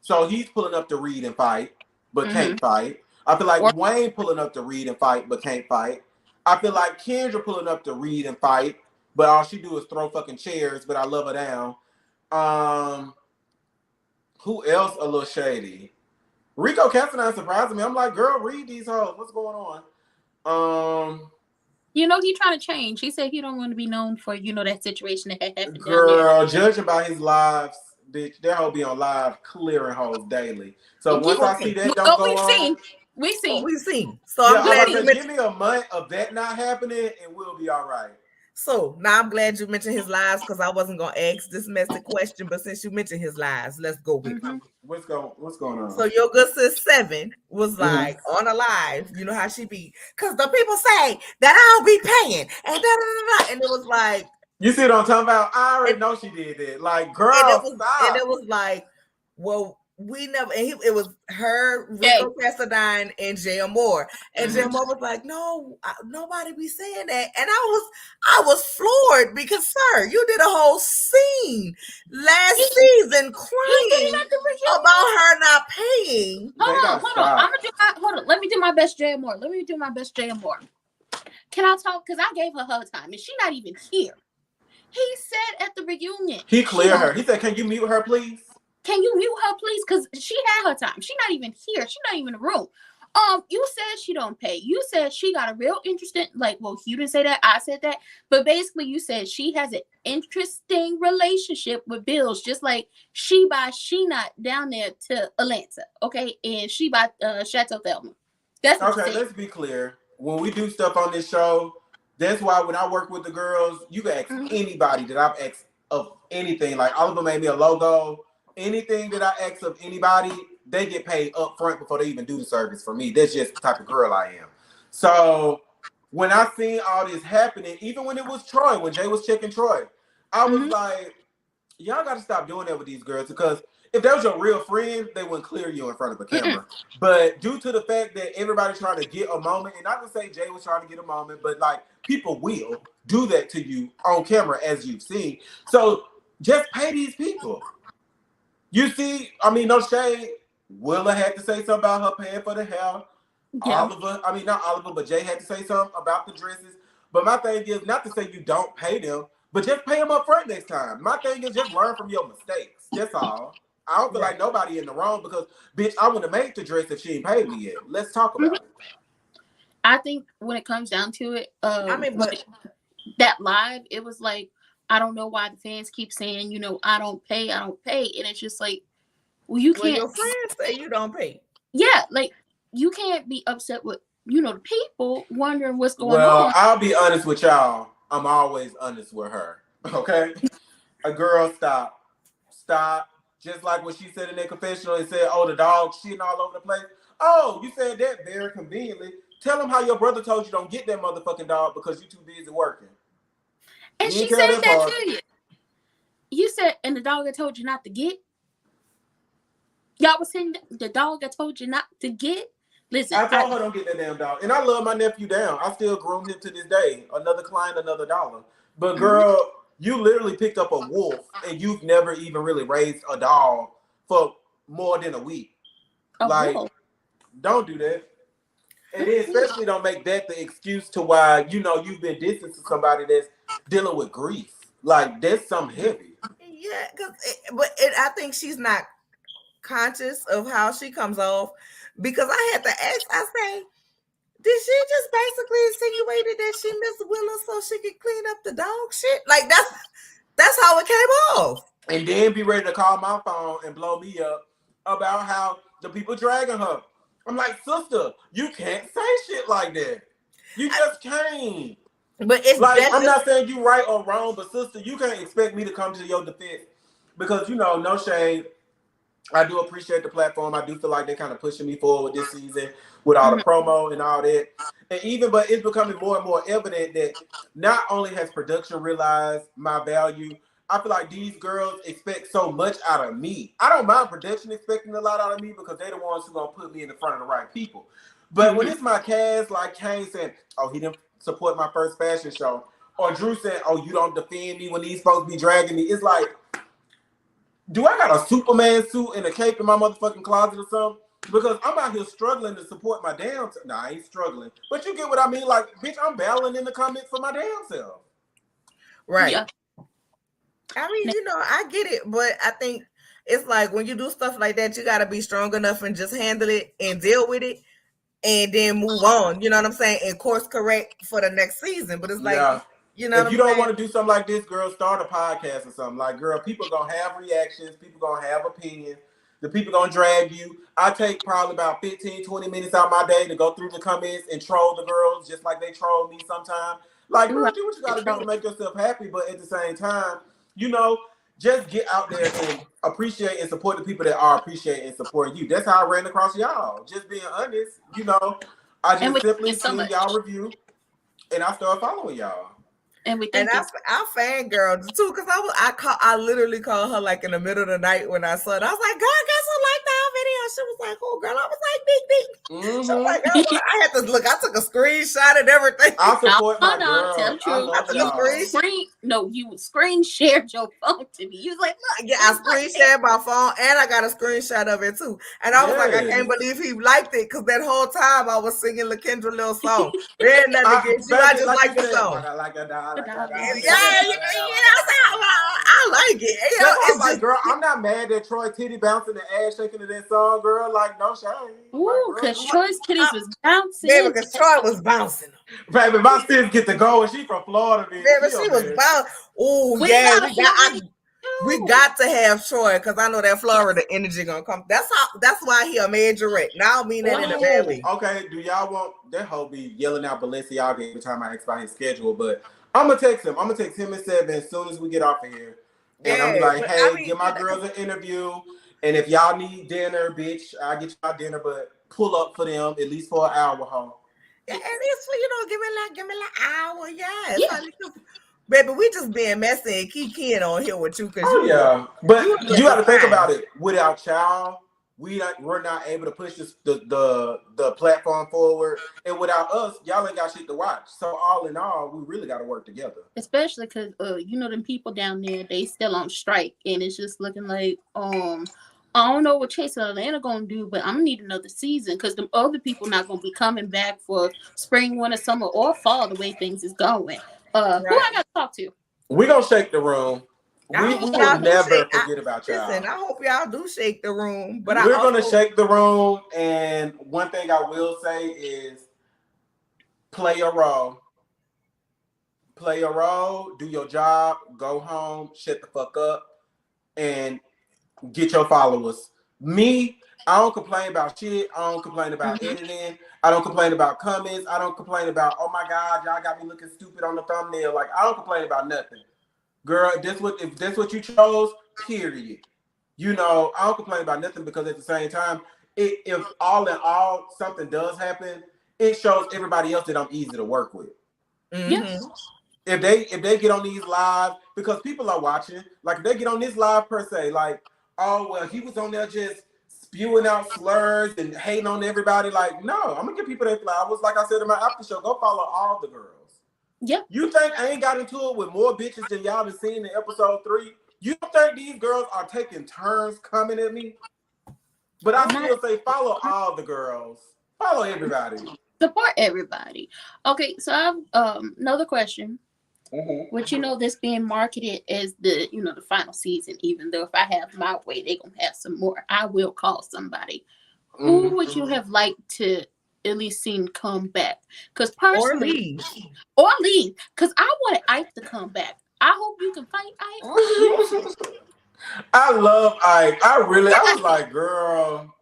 So he's pulling up to read and fight, but can't fight. I feel like Wayne pulling up to read and fight, but can't fight. I feel like Kendra pulling up to read and fight, but all she do is throw fucking chairs, but I love her down. Who else a little shady? Rico Castanine surprised me. I'm like, girl, read these hoes. What's going on? You know, he trying to change. He said he don't want to be known for, you know, that situation that had happened. Girl, judging by his lives, bitch, that hoe be on live clearing hoes daily. So once I see that don't go on, we've seen. So I'm glad you give me a month of that not happening, and we'll be all right. So now I'm glad you mentioned his lives because I wasn't gonna ask this messy question, but since you mentioned his lives, let's go with it. What's going on? So your good sis Seven was like on a live, you know how she be, because the people say that I'll be paying and and it was like. You see what I'm talking about? I already know she did that. Like, girl, and it was like, well, we never. And it was her, Rico Casadine, and Jay Moore. And Jay Moore was like, "No, nobody be saying that." And I was floored because, sir, you did a whole scene last season crying about her not paying. Hold on. Let me do my best, Jay Moore. Can I talk? Because I gave her time, and she's not even here. He said at the reunion. He cleared her. He said, "Can you mute her, please? Can you mute her, please? Because she had her time. She's not even here. She's not even in the room. You said she don't pay. You said she got a real interesting, you didn't say that. I said that. But basically, you said she has an interesting relationship with Bills, just like she not down there to Atlanta, okay? And she by Chateau Thelma. That's what okay. Let's be clear. When we do stuff on this show, that's why when I work with the girls, you can ask anybody that I've asked of anything. Like Oliver made me a logo. Anything that I ask of anybody, they get paid up front before they even do the service for me. That's just the type of girl I am. So when I seen all this happening, even when it was Troy, when Jay was checking Troy, I was like, y'all got to stop doing that with these girls because if that was your real friend, they wouldn't clear you in front of a camera. But due to the fact that everybody's trying to get a moment, and not to say Jay was trying to get a moment, but like people will do that to you on camera, as you've seen. So just pay these people. You see, I mean, no shade. Willa had to say something about her paying for the hair. Yeah. Oliver, I mean, not Oliver, but Jay had to say something about the dresses. But my thing is not to say you don't pay them, but just pay them up front next time. My thing is just learn from your mistakes. That's all. I don't feel like nobody in the wrong because, bitch, I wouldn't have made the dress if she ain't paid me yet. Let's talk about it. I think when it comes down to it, I mean, but that live, it was like, I don't know why the fans keep saying, you know, I don't pay. And it's just like, well, you can't. Your friends say you don't pay. Yeah, like, you can't be upset with, you know, the people wondering what's going on. Well, I'll be honest with y'all. I'm always honest with her. Okay? A girl, stop. Just like what she said in that confessional and said, oh, the dog shitting all over the place. Oh, you said that very conveniently. Tell them how your brother told you don't get that motherfucking dog because you're too busy working. And she said that to you. You said, and the dog I told you not to get. Y'all was saying the dog I told you not to get. Listen, I told her don't get that damn dog. And I love my nephew down. I still groom him to this day. Another client, another dollar. But girl, you literally picked up a wolf and you've never even really raised a dog for more than a week. Wolf. Don't do that. And then especially don't make that the excuse to why, you know, you've been distant to somebody that's dealing with grief. Like, that's something heavy. Yeah, I think she's not conscious of how she comes off, because I had to ask, I say, did she just basically insinuated that she missed Willa so she could clean up the dog shit? Like, that's how it came off. And then be ready to call my phone and blow me up about how the people dragging her. I'm like, sister, you can't say shit like that. You just can't. But it's like, I'm not saying you right or wrong, but sister, you can't expect me to come to your defense because, you know, no shade. I do appreciate the platform. I do feel like they're kind of pushing me forward this season with all the promo and all that. And but it's becoming more and more evident that not only has production realized my value, I feel like these girls expect so much out of me. I don't mind production expecting a lot out of me because they're the ones who gonna put me in the front of the right people. But when it's my cast, like Kane saying, oh, he didn't support my first fashion show, or Drew saying, oh, you don't defend me when these folks be dragging me, it's like, do I got a Superman suit and a cape in my motherfucking closet or something? Because I'm out here struggling to support my damn self. Nah, I ain't struggling. But you get what I mean? Like, bitch, I'm battling in the comments for my damn self. Right. Yeah. I mean, you know, I get it, but I think it's like when you do stuff like that, you got to be strong enough and just handle it and deal with it and then move on. You know what I'm saying? And course correct for the next season. But it's like, you know, if you don't want to do something like this, girl, start a podcast or something. Like, girl, people gonna have reactions. People gonna have opinions. The people gonna drag you. I take probably about 15, 20 minutes out of my day to go through the comments and troll the girls just like they troll me sometimes. Like, girl, do what you gotta do to make yourself happy. But at the same time, you know, just get out there and appreciate and support the people that are appreciating and supporting you. That's how I ran across y'all. Just being honest, you know. I just simply seen y'all review and I started following y'all. And I fangirled too, because I literally called her like in the middle of the night when I saw it. I was like, girl, guess who liked our video? She was like, oh, girl. I was like, big. She was like, I had to look. I took a screenshot and everything. I support my girl. I took a you screen shared your phone to me. You was like, look. Yeah, I screen shared my phone and I got a screenshot of it too. And I was like, I can't believe he liked it, because that whole time I was singing LaKendra little song. There ain't nothing against you. I just like the song. I like that. I like it. You know, it's like, girl, I'm not mad that Troy titty bouncing the ass shaking to that song, girl. Like, no shame. Ooh, because Troy's titties was bouncing. Baby, because Troy was bouncing. Baby, my sis get to go, and she from Florida. Baby, she was bouncing. Oh, yeah. We got to have Troy, because I know that Florida energy gonna come. That's why he a majorette. Now I mean that in a bad way. Okay, do y'all want that hoe be yelling out Balenciaga every time I ask about his schedule? But I'm gonna text him. I'm gonna text him at 7 as soon as we get off of here. And I'm like, hey, give my girls an interview. And if y'all need dinner, bitch, I'll get y'all dinner, but pull up for them at least for an hour, huh? Yeah, and it's for, you know, give me like an hour. Yeah. Baby, we just being messy and kikiing on here with you because Oh yeah, but you you got to think fine. about it. Without y'all, we're not able to push the platform forward, and without us, y'all ain't got shit to watch. So all in all, we really got to work together. Especially because you know them people down there, they still on strike, and it's just looking like I don't know what Chase and Atlanta gonna do, but I'm gonna need another season because the other people not gonna be coming back for spring, winter, summer, or fall the way things is going. Who Right. I got to talk to? We gonna shake the room. I We hope will y'all do never shake. forget about y'all. Listen, I hope y'all do shake the room, but We're gonna shake the room, and one thing I will say is play a role. Play a role, do your job, go home, shut the fuck up, and get your followers. Me, I don't complain about shit. I don't complain about editing. I don't complain about comments. I don't complain about, oh my God, y'all got me looking stupid on the thumbnail. Like, I don't complain about nothing. Girl, if that's what you chose, period. You know, I don't complain about nothing because at the same time, if all in all something does happen, it shows everybody else that I'm easy to work with. Yes. If they get on these live, because people are watching, like if they get on this live per se, like, oh well, he was on there just spewing out slurs and hating on everybody. Like, no, I'm gonna give people their flowers. Like I said in my after show, go follow all the girls. Yeah. You think I ain't got into it with more bitches than y'all have seen in episode 3? You think these girls are taking turns coming at me? But I still say follow all the girls. Follow everybody. Support everybody. Okay, so I have another question. Which this being marketed as the the final season, even though if I have my way, they gonna have some more. I will call somebody. Who would you have liked to at least seen come back? Because personally, or leave. Because I wanted Ike to come back. I hope you can fight Ike. I love Ike. I was like, girl,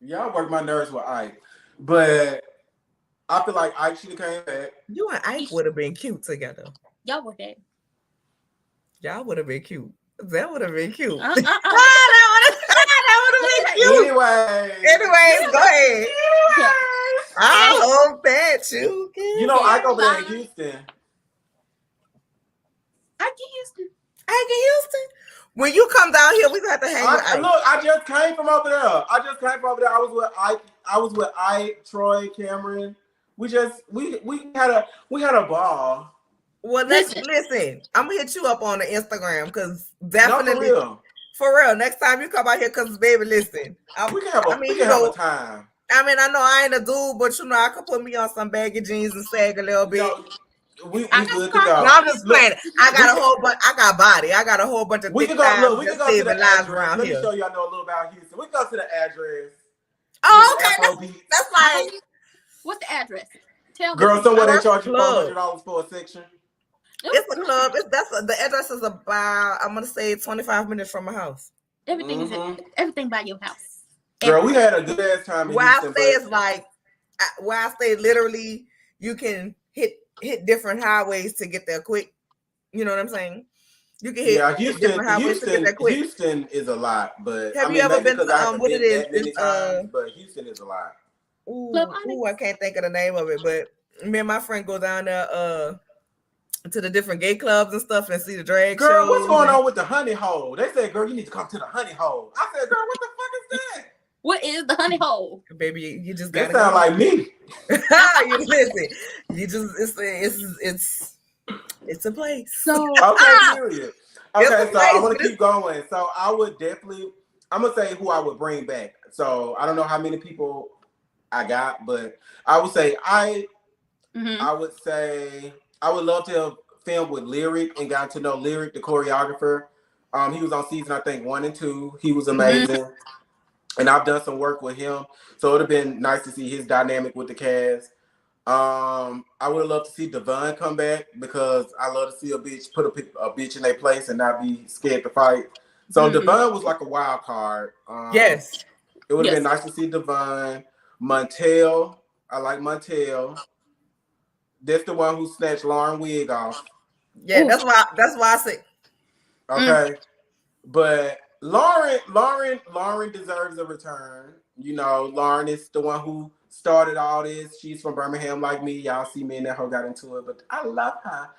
y'all work my nerves with Ike. But I feel like Ike should have came back. You and Ike would have been cute together. Y'all would have. Y'all would have been cute. That would have been cute. That would have been cute. Anyways, go ahead. Yeah. I hope that you can. You know, Ike over there in Houston. Ike in Houston. Ike in Houston. When you come down here, we got to hang with Ike. Look, I just came from over there. I was with Ike, Troy, Cameron. We had a ball. Well, listen. I'm gonna hit you up on the Instagram because definitely for real. Next time you come out here, because baby, listen, we can have a time. I mean, I know I ain't a dude, but I could put me on some baggy jeans and sag a little bit. We good to go. No, I'm just playing. I got a whole bunch. I got body. I got a whole bunch of. We can go. We can go to the address. Let me show y'all know a little about Houston. We can go to the address. Oh, okay. That's like. What's the address? Tell me. Girl, somewhere they charge you $400 for a section. It's a club. The address is about, I'm gonna say 25 minutes from my house. Everything is everything by your house. Girl, we had a good ass time in Houston. Where I stay, literally, you can hit different highways to get there quick. You know what I'm saying? You can hit different highways to get there quick. Houston is a lot, but have you ever been to what it is? But Houston is a lot. Ooh, I can't think of the name of it, but me and my friend go down there to the different gay clubs and stuff and see the drag shows. Girl, what's going on with the honey hole? They said, girl, you need to come to the honey hole. I said, girl, what the fuck is that? What is the honey hole? Baby, you just gotta sound like me. You listen. You just it's a place. So okay, period. Okay, so I want to keep going. So I'm gonna say who I would bring back. So I don't know how many people I got, but I would say I would say I would love to have filmed with Lyric and got to know Lyric, the choreographer. He was on season, I think, 1 and 2. He was amazing. And I've done some work with him. So it would have been nice to see his dynamic with the cast. I would have loved to see Devon come back because I love to see a bitch put a bitch in their place and not be scared to fight. So Devon was like a wild card. Yes. It would have been nice to see Devon. Montel. I like Montel. That's the one who snatched Lauren wig off. Yeah, that's why I say. Okay. But Lauren deserves a return. You know, Lauren is the one who started all this. She's from Birmingham like me. Y'all see me and that hoe got into it, but I love her.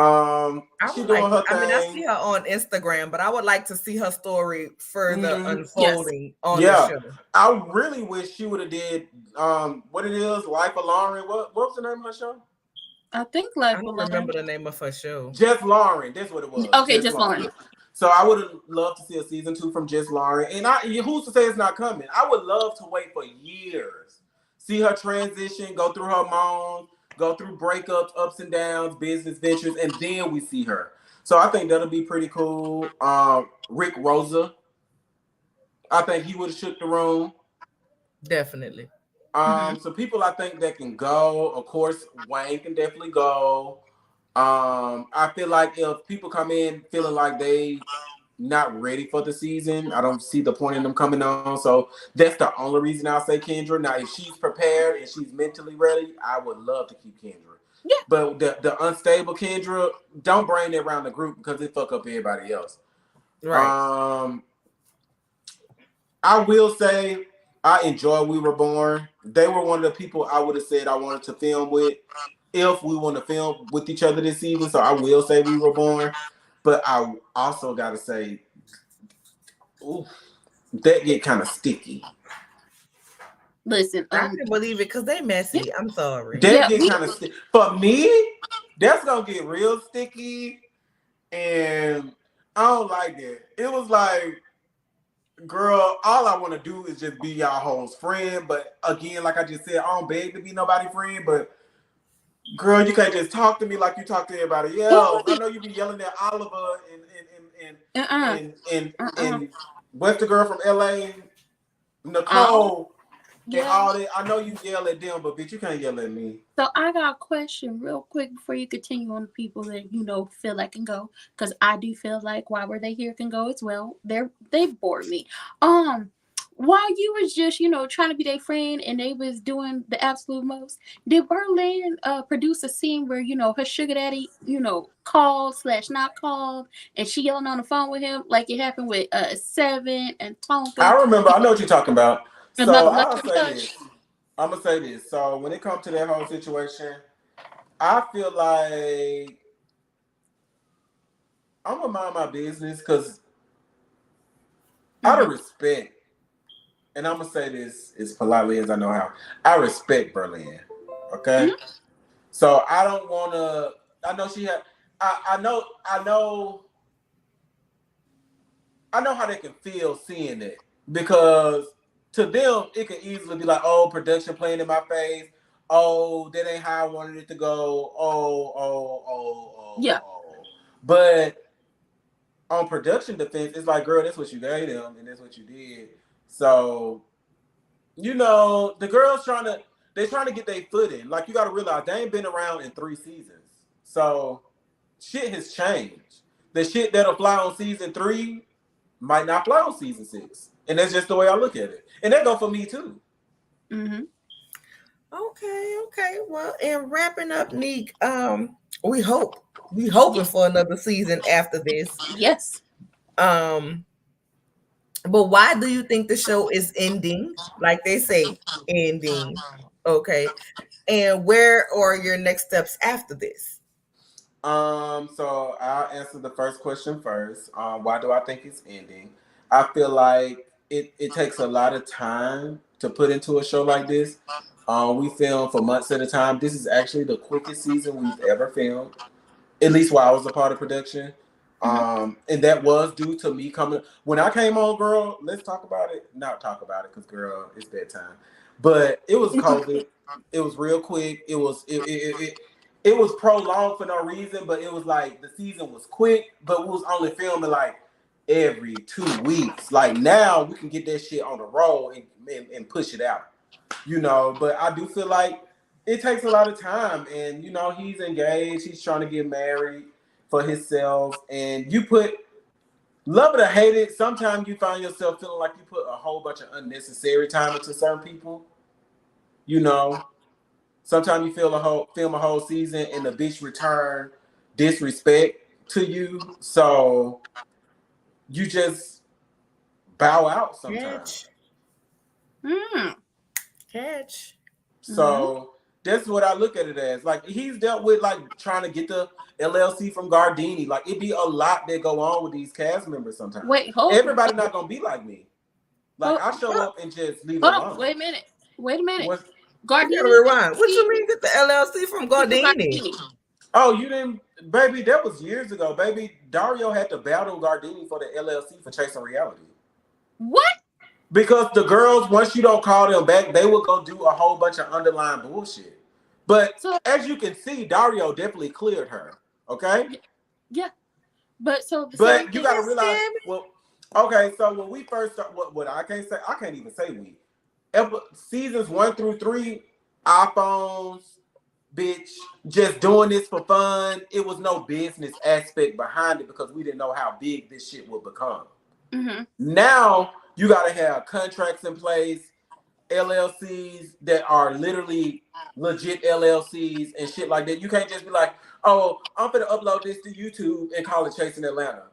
I She would like doing to, her I mean, I see thing. her on Instagram, but I would like to see her story further Yes. unfolding on the Yeah, show. I really wish she would have did what it is, Life of Lauren. What was the name of her show? I think I Life don't Alone. remember the name of her show. Just Lauren. That's what it was. Okay, Just just Lauren. Lauren. So I would have loved to see a season 2 from Just Lauren. And who's to say it's not coming? I would love to wait for years, see her transition, go through her mom, go through breakups, ups and downs, business ventures, and then we see her. So I think that'll be pretty cool. Rick Rosa, I think he would have shook the room. Definitely. So people I think that can go. Of course, Wayne can definitely go. I feel like if people come in feeling like they not ready for the season, I don't see the point in them coming on. So that's the only reason I'll say Kendra. Now, if she's prepared and she's mentally ready, I would love to keep Kendra. Yeah. But the unstable Kendra, don't bring it around the group because it fuck up everybody else. Right. I will say I enjoy We Were Born. They were one of the people I would have said I wanted to film with if we want to film with each other this season. So I will say We Were Born. But I also got to say, ooh, that get kind of sticky. Listen, I can believe it because they messy. I'm sorry. That yeah, get we kind of sticky. For me, that's going to get real sticky. And I don't like it. It was like, girl, all I want to do is just be y'all hoes friend. But again, like I just said, I don't beg to be nobody friend. But girl, you can't just talk to me like you talk to everybody else. I know you be yelling at Oliver and what's the girl from LA, Nicole, and all that. I know you yell at them, but bitch, you can't yell at me. So I got a question real quick before you continue on the people that feel like can go, because I do feel like why were they here can go as well. They bored me. While you was just trying to be their friend and they was doing the absolute most, did Berlin produce a scene where her sugar daddy called / not called and she yelling on the phone with him like it happened with Seven and Tonka? I remember. I know what you're talking about. So Another I'll luxury say touch. this. I'm gonna say this. So when it comes to that whole situation, I feel like I'm gonna mind my business because out of respect, and I'm gonna say this as politely as I know how, I respect Berlin. Okay, so I don't wanna. I know she had. I know how they can feel seeing it because to them it can easily be like, oh, production playing in my face. Oh, that ain't how I wanted it to go. Yeah. But on production defense, it's like, girl, that's what you gave them and that's what you did. So, the girls they're trying to get their foot in. Like, you got to realize they ain't been around in 3 seasons. So, shit has changed. The shit that'll fly on season 3 might not fly on season 6. And that's just the way I look at it. And that go for me too. Okay. Well, and wrapping up, Neek, we hoping for another season after this. Yes. But why do you think the show is ending? Like they say, ending. Okay. And where are your next steps after this? So I'll answer the first question first. Why do I think it's ending? I feel like it takes a lot of time to put into a show like this. We film for months at a time. This is actually the quickest season we've ever filmed, at least while I was a part of production. And that was due to me coming. When I came on, girl, let's talk about it. Not talk about it, because girl, it's bedtime. But it was COVID. It was real quick. It was prolonged for no reason, but it was like the season was quick, but we was only filming like every 2 weeks. Like now we can get that shit on the road and push it out. But I do feel like it takes a lot of time, and he's engaged, he's trying to get married for himself, and you put love it or hate it, sometimes you find yourself feeling like you put a whole bunch of unnecessary time into certain people. Sometimes you film a whole season and the bitch return disrespect to you, so you just bow out sometimes. Catch. So That's what I look at it as. Like he's dealt with like trying to get the LLC from Gardini. Like it be a lot that go on with these cast members sometimes. Wait, hold. Everybody not gonna be like me. Like I show up and just leave it alone. On. Wait a minute. What's, you gotta rewind. What you mean get the LLC from Gardini? Oh, you didn't, baby. That was years ago, baby. Dario had to battle Gardini for the LLC for Chasing Reality. What? Because the girls, once you don't call them back, they will go do a whole bunch of underlying bullshit. But as you can see, Dario definitely cleared her. Okay. Yeah. But you got to realize. Well, okay. So when we first start, what I can't even say we. Seasons 1 through 3, iPhones, bitch, just doing this for fun. It was no business aspect behind it because we didn't know how big this shit would become. Mm-hmm. Now you got to have contracts in place, LLCs that are literally legit LLCs and shit like that. You can't just be like, oh, I'm gonna upload this to YouTube and call it Chasing Atlanta.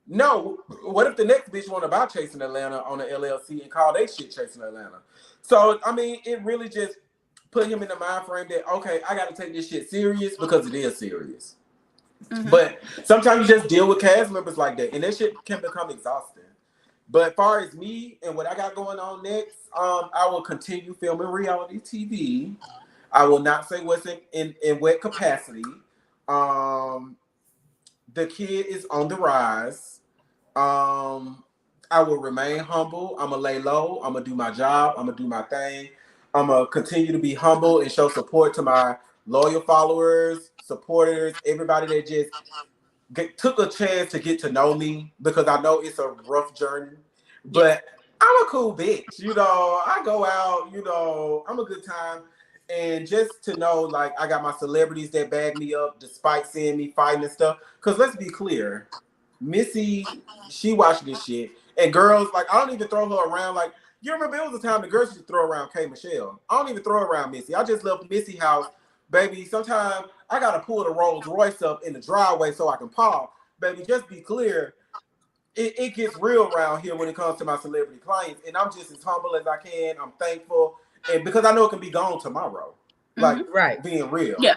No, what if the next bitch want to buy Chasing Atlanta on an LLC and call they shit Chasing Atlanta? So I mean, it really just put him in the mind frame that okay, I got to take this shit serious because it is serious. Mm-hmm. But sometimes you just deal with cast members like that, and that shit can become exhausting. But as far as me and what I got going on next, I will continue filming reality TV. I will not say what's in what capacity. The kid is on the rise. I will remain humble. I'm going to lay low. I'm going to do my job. I'm going to do my thing. I'm going to continue to be humble and show support to my loyal followers, supporters, everybody that just took a chance to get to know me because I know it's a rough journey. But I'm a cool bitch. You know, I go out, you know, I'm a good time. And just to know, like, I got my celebrities that bag me up despite seeing me fighting and stuff. Because let's be clear, Missy, she watched this shit. And girls, like, I don't even throw her around. Like, you remember it was a time the girls used to throw around K. Michelle. I don't even throw around Missy. I just left Missy house. Baby, sometimes I got to pull the Rolls Royce up in the driveway so I can park. Baby, just be clear. It gets real around here when it comes to my celebrity clients. And I'm just as humble as I can. I'm thankful. And because I know it can be gone tomorrow. Like, being real. Yeah.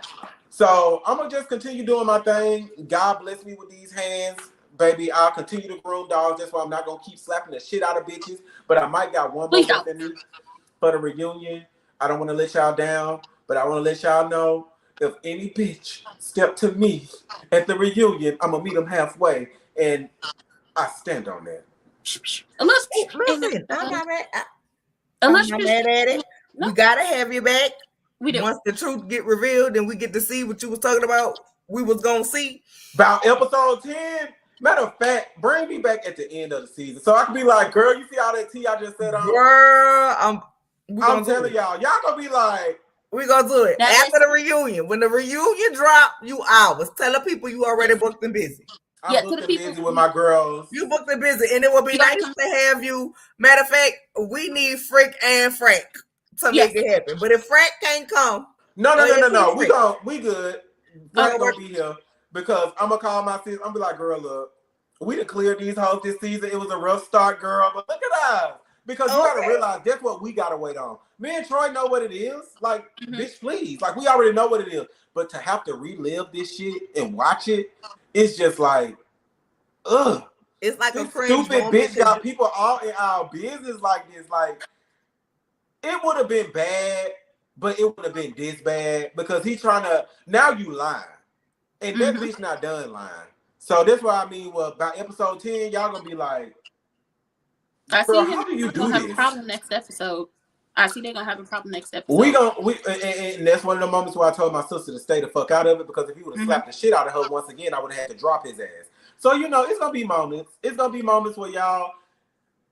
So I'm going to just continue doing my thing. God bless me with these hands. Baby, I'll continue to groom dogs. That's why I'm not going to keep slapping the shit out of bitches. But I might got one more in me for the reunion. I don't want to let y'all down. But I want to let y'all know, if any bitch step to me at the reunion, I'm going to meet them halfway. And I stand on that. Listen, I'm not mad at it. No. We got to have you back. We do. Once the truth get revealed and we get to see what you was talking about, we was going to see. About episode 10, matter of fact, bring me back at the end of the season. So I can be like, girl, you see all that tea I just said on? Girl, I'm telling y'all going to be like, we're going to do it after the reunion. When the reunion drop, you ours. Tell the people you already booked and busy. I booked and busy with my girls. You booked and busy. And it will be nice to have you. Matter of fact, we need Frick and Frank to make it happen. But if Frank can't come. No. We good. Frank gonna be here. Because I'm going to call my sister. I'm going to be like, girl, look. We done cleared these hoes this season. It was a rough start, girl. But look at us. Because you got to realize that's what we got to wait on. Me and Troy know what it is. Like, bitch, please. Like, we already know what it is. But to have to relive this shit and watch it, it's just like, ugh. It's like this stupid bitch got people all in our business like this. Like, it would have been bad, but it would have been this bad because he's trying to, now you lying. And that bitch not done lying. So that's why I mean, well, by episode 10, y'all gonna be like, I see how do you do this? Have a problem next episode. I see they're gonna have a problem next episode. And that's one of the moments where I told my sister to stay the fuck out of it because if he would have slapped the shit out of her once again, I would have had to drop his ass. So you know, it's gonna be moments. It's gonna be moments where y'all.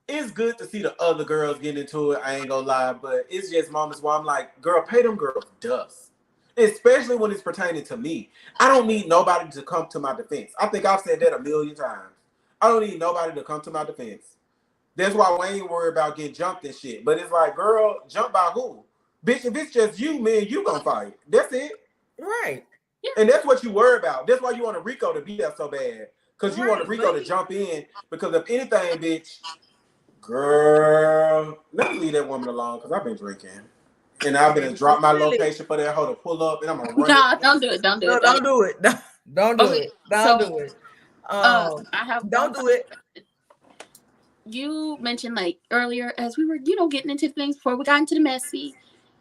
It's good to see the other girls getting into it. I ain't gonna lie, but it's just moments where I'm like, girl, pay them girls dust. Especially when it's pertaining to me. I don't need nobody to come to my defense. I think I've said that a million times. I don't need nobody to come to my defense. That's why we ain't worried about getting jumped and shit. But it's like, girl, jump by who? Bitch, if it's just you, man, you gonna fight. That's it. Right. Yeah. And that's what you worry about. That's why you want a Rico to be there so bad. Because you want a Rico to jump in. Because if anything, bitch, girl, let me leave that woman alone because I've been drinking. And I'm gonna drop my Really? location for that hoe to pull up, and I'm gonna run Nah, it. don't do it. Don't do No, it. don't do it. Don't do Okay, it. Don't so do it. I have one Don't do it. question. You mentioned like earlier as we were, getting into things before we got into the messy,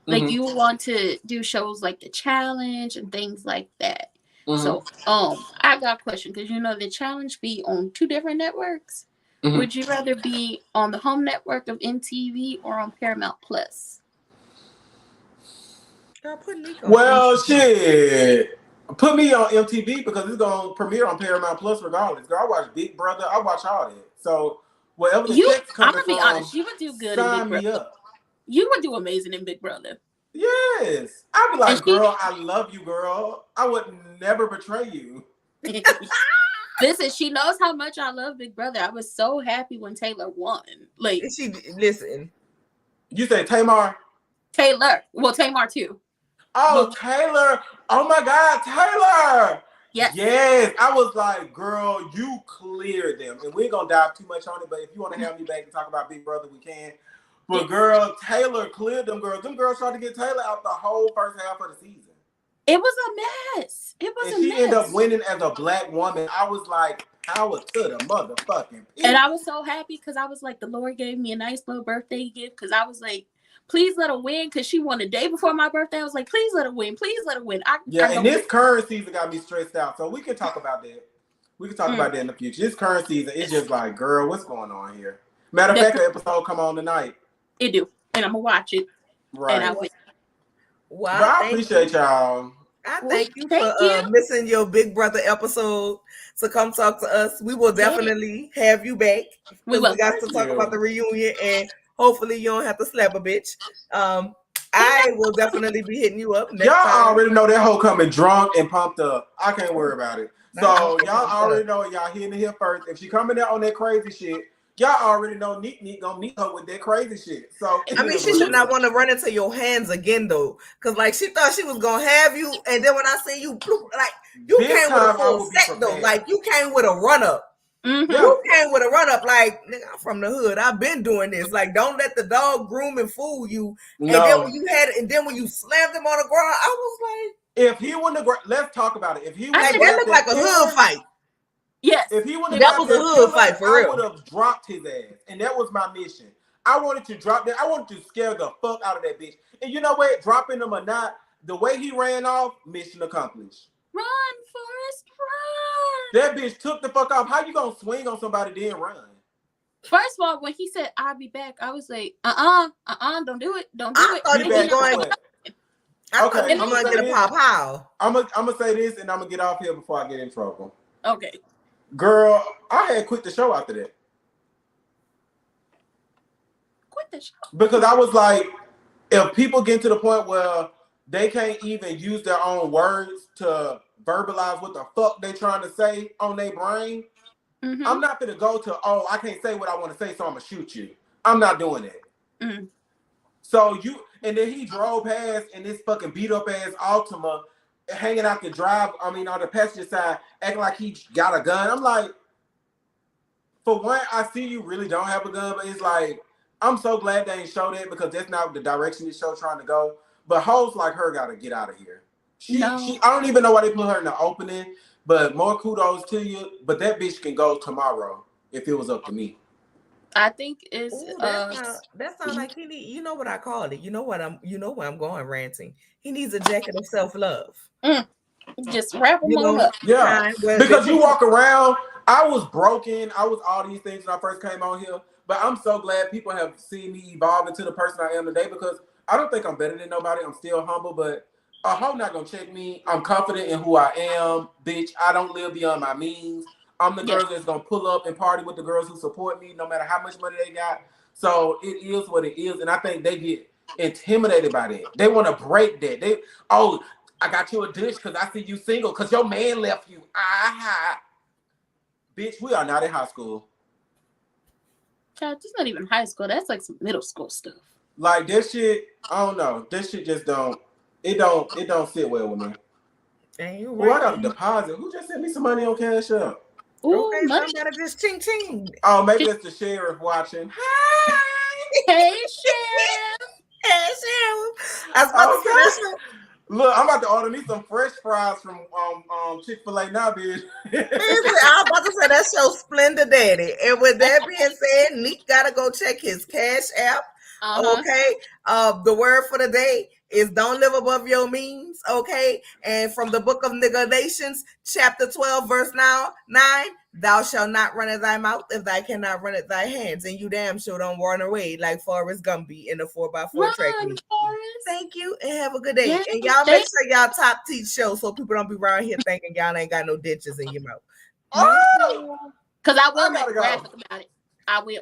like Mm-hmm. you want to do shows like the challenge and things like that. Mm-hmm. So I got a question because the challenge be on two different networks. Mm-hmm. Would you rather be on the home network of MTV or on Paramount Plus? Girl, put Nick on Well, MTV. shit. Put me on MTV because it's gonna premiere on Paramount Plus regardless. Girl, I watch Big Brother. I watch all that. So wherever the check's I'm coming gonna be from, honest, you would do good in Big sign me Brother. up. You would do amazing in Big Brother. Yes. I'd be like, And she- girl, I love you, girl. I would never betray you. Listen, she knows how much I love Big Brother. I was so happy when Taylor won. Like She listen. You say Tamar? Taylor. Well, Tamar too. Oh, But- Taylor. Oh my God, Taylor. Yes. Yes. I was like, girl, you cleared them. And we ain't gonna dive too much on it, but if you want to have me back and talk about Big Brother, we can. But girl, Taylor cleared them girls. Them girls tried to get Taylor out the whole first half of the season. It was a mess. It was And a she mess. ended up winning as a black woman. I was like, power to the motherfucking people. And I was so happy because I was like, the Lord gave me a nice little birthday gift because I was like, please let her win because she won the day before my birthday. I was like, please let her win. Please let her win. And this current season got me stressed out. So we can talk about that. We can talk about that in the future. This current season, it's just like, girl, what's going on here? Matter of fact, the episode come on tonight. It do. And I'm going to watch it. Right. And I win. Well, But I appreciate y'all. I thank you for you. missing your Big Brother episode to come talk to us. We will definitely have you back. We will. We got to talk about the reunion, and hopefully you don't have to slap a bitch. I will definitely be hitting you up next Y'all time. already know that hoe coming drunk and pumped up. I can't worry about it. So y'all already know y'all hitting it here first. If she coming there on that crazy shit, y'all already know Neek gonna meet her with that crazy shit. So I mean, she should not want to run into your hands again though, because like she thought she was gonna have you, and then when I see you, like you This came with a time I full will be set though, prepared. like you came with a run up. Mm-hmm. You came with a run up, like nigga, I'm from the hood. I've been doing this. Like, don't let the dog groom and fool you. No. And then when you had it, and then when you slammed him on the ground, I was like, if he wouldn't have, let's talk about it. If he like that looked like a hood fight. Yes. If he would have, that was a hood fight for real. I would have dropped his ass, and that was my mission. I wanted to drop that. I wanted to scare the fuck out of that bitch. And you know what? Dropping him or not, the way he ran off, mission accomplished. Run, Forrest, run. That bitch took the fuck off. How you gonna swing on somebody then run? First of all, when he said I'll be back, I was like, don't do it. Don't do it. Thought he was going. I thought he was gonna get a pop how. I'm gonna say this, and I'm gonna get off here before I get in trouble. Okay. Girl, I had quit the show after that. Quit the show. Because I was like, if people get to the point where they can't even use their own words to verbalize what the fuck they trying to say on their brain, I'm not gonna go to, I can't say what I want to say, so I'm gonna shoot you. I'm not doing it. Mm-hmm. So and then he drove past in this fucking beat up ass Altima, hanging out the on the passenger side, acting like he got a gun. I'm like, for one, I see you really don't have a gun, but it's like, I'm so glad they ain't show that because that's not the direction this show trying to go. But hoes like her gotta get out of here. I don't even know why they put her in the opening, but more kudos to you. But that bitch can go tomorrow if it was up to me. I think it's that sounds like he need. You know what I call it. You know where I'm going ranting. He needs a jacket of self-love. Just wrap him on up. Yeah, because you walk around. I was broken. I was all these things when I first came on here. But I'm so glad people have seen me evolve into the person I am today because I don't think I'm better than nobody. I'm still humble, but a hoe not gonna check me. I'm confident in who I am, bitch. I don't live beyond my means. I'm the girl that's gonna pull up and party with the girls who support me, no matter how much money they got. So it is what it is, and I think they get intimidated by that. They want to break that. I got you a dish because I see you single because your man left you. Bitch, we are not in high school. Child, that's not even high school. That's like some middle school stuff. Like this shit, I don't know. This shit just don't sit well with me. I got a deposit. Who just sent me some money on Cash App? Ooh, okay, money. somebody just ching ching. Oh, maybe it's the sheriff watching. Hey, Sheriff. Hey, Sheriff. I was about to say that show. Look, I'm about to order me some fresh fries from Chick-fil-A now, bitch. I was about to say that show Splendid Daddy. And with that being said, Nick gotta go check his Cash App. Okay. The word for the day is don't live above your means. Okay. And from the book of Galatians, chapter 12, verse 9, thou shalt not run at thy mouth if thou cannot run at thy hands. And you damn sure don't run away like Forrest Gumby in the 4x4 track meet. Thank you and have a good day. Yeah, and y'all make sure y'all top teeth show so people don't be around here thinking y'all ain't got no dentures in your mouth. Because I will make a graphic about it. I will.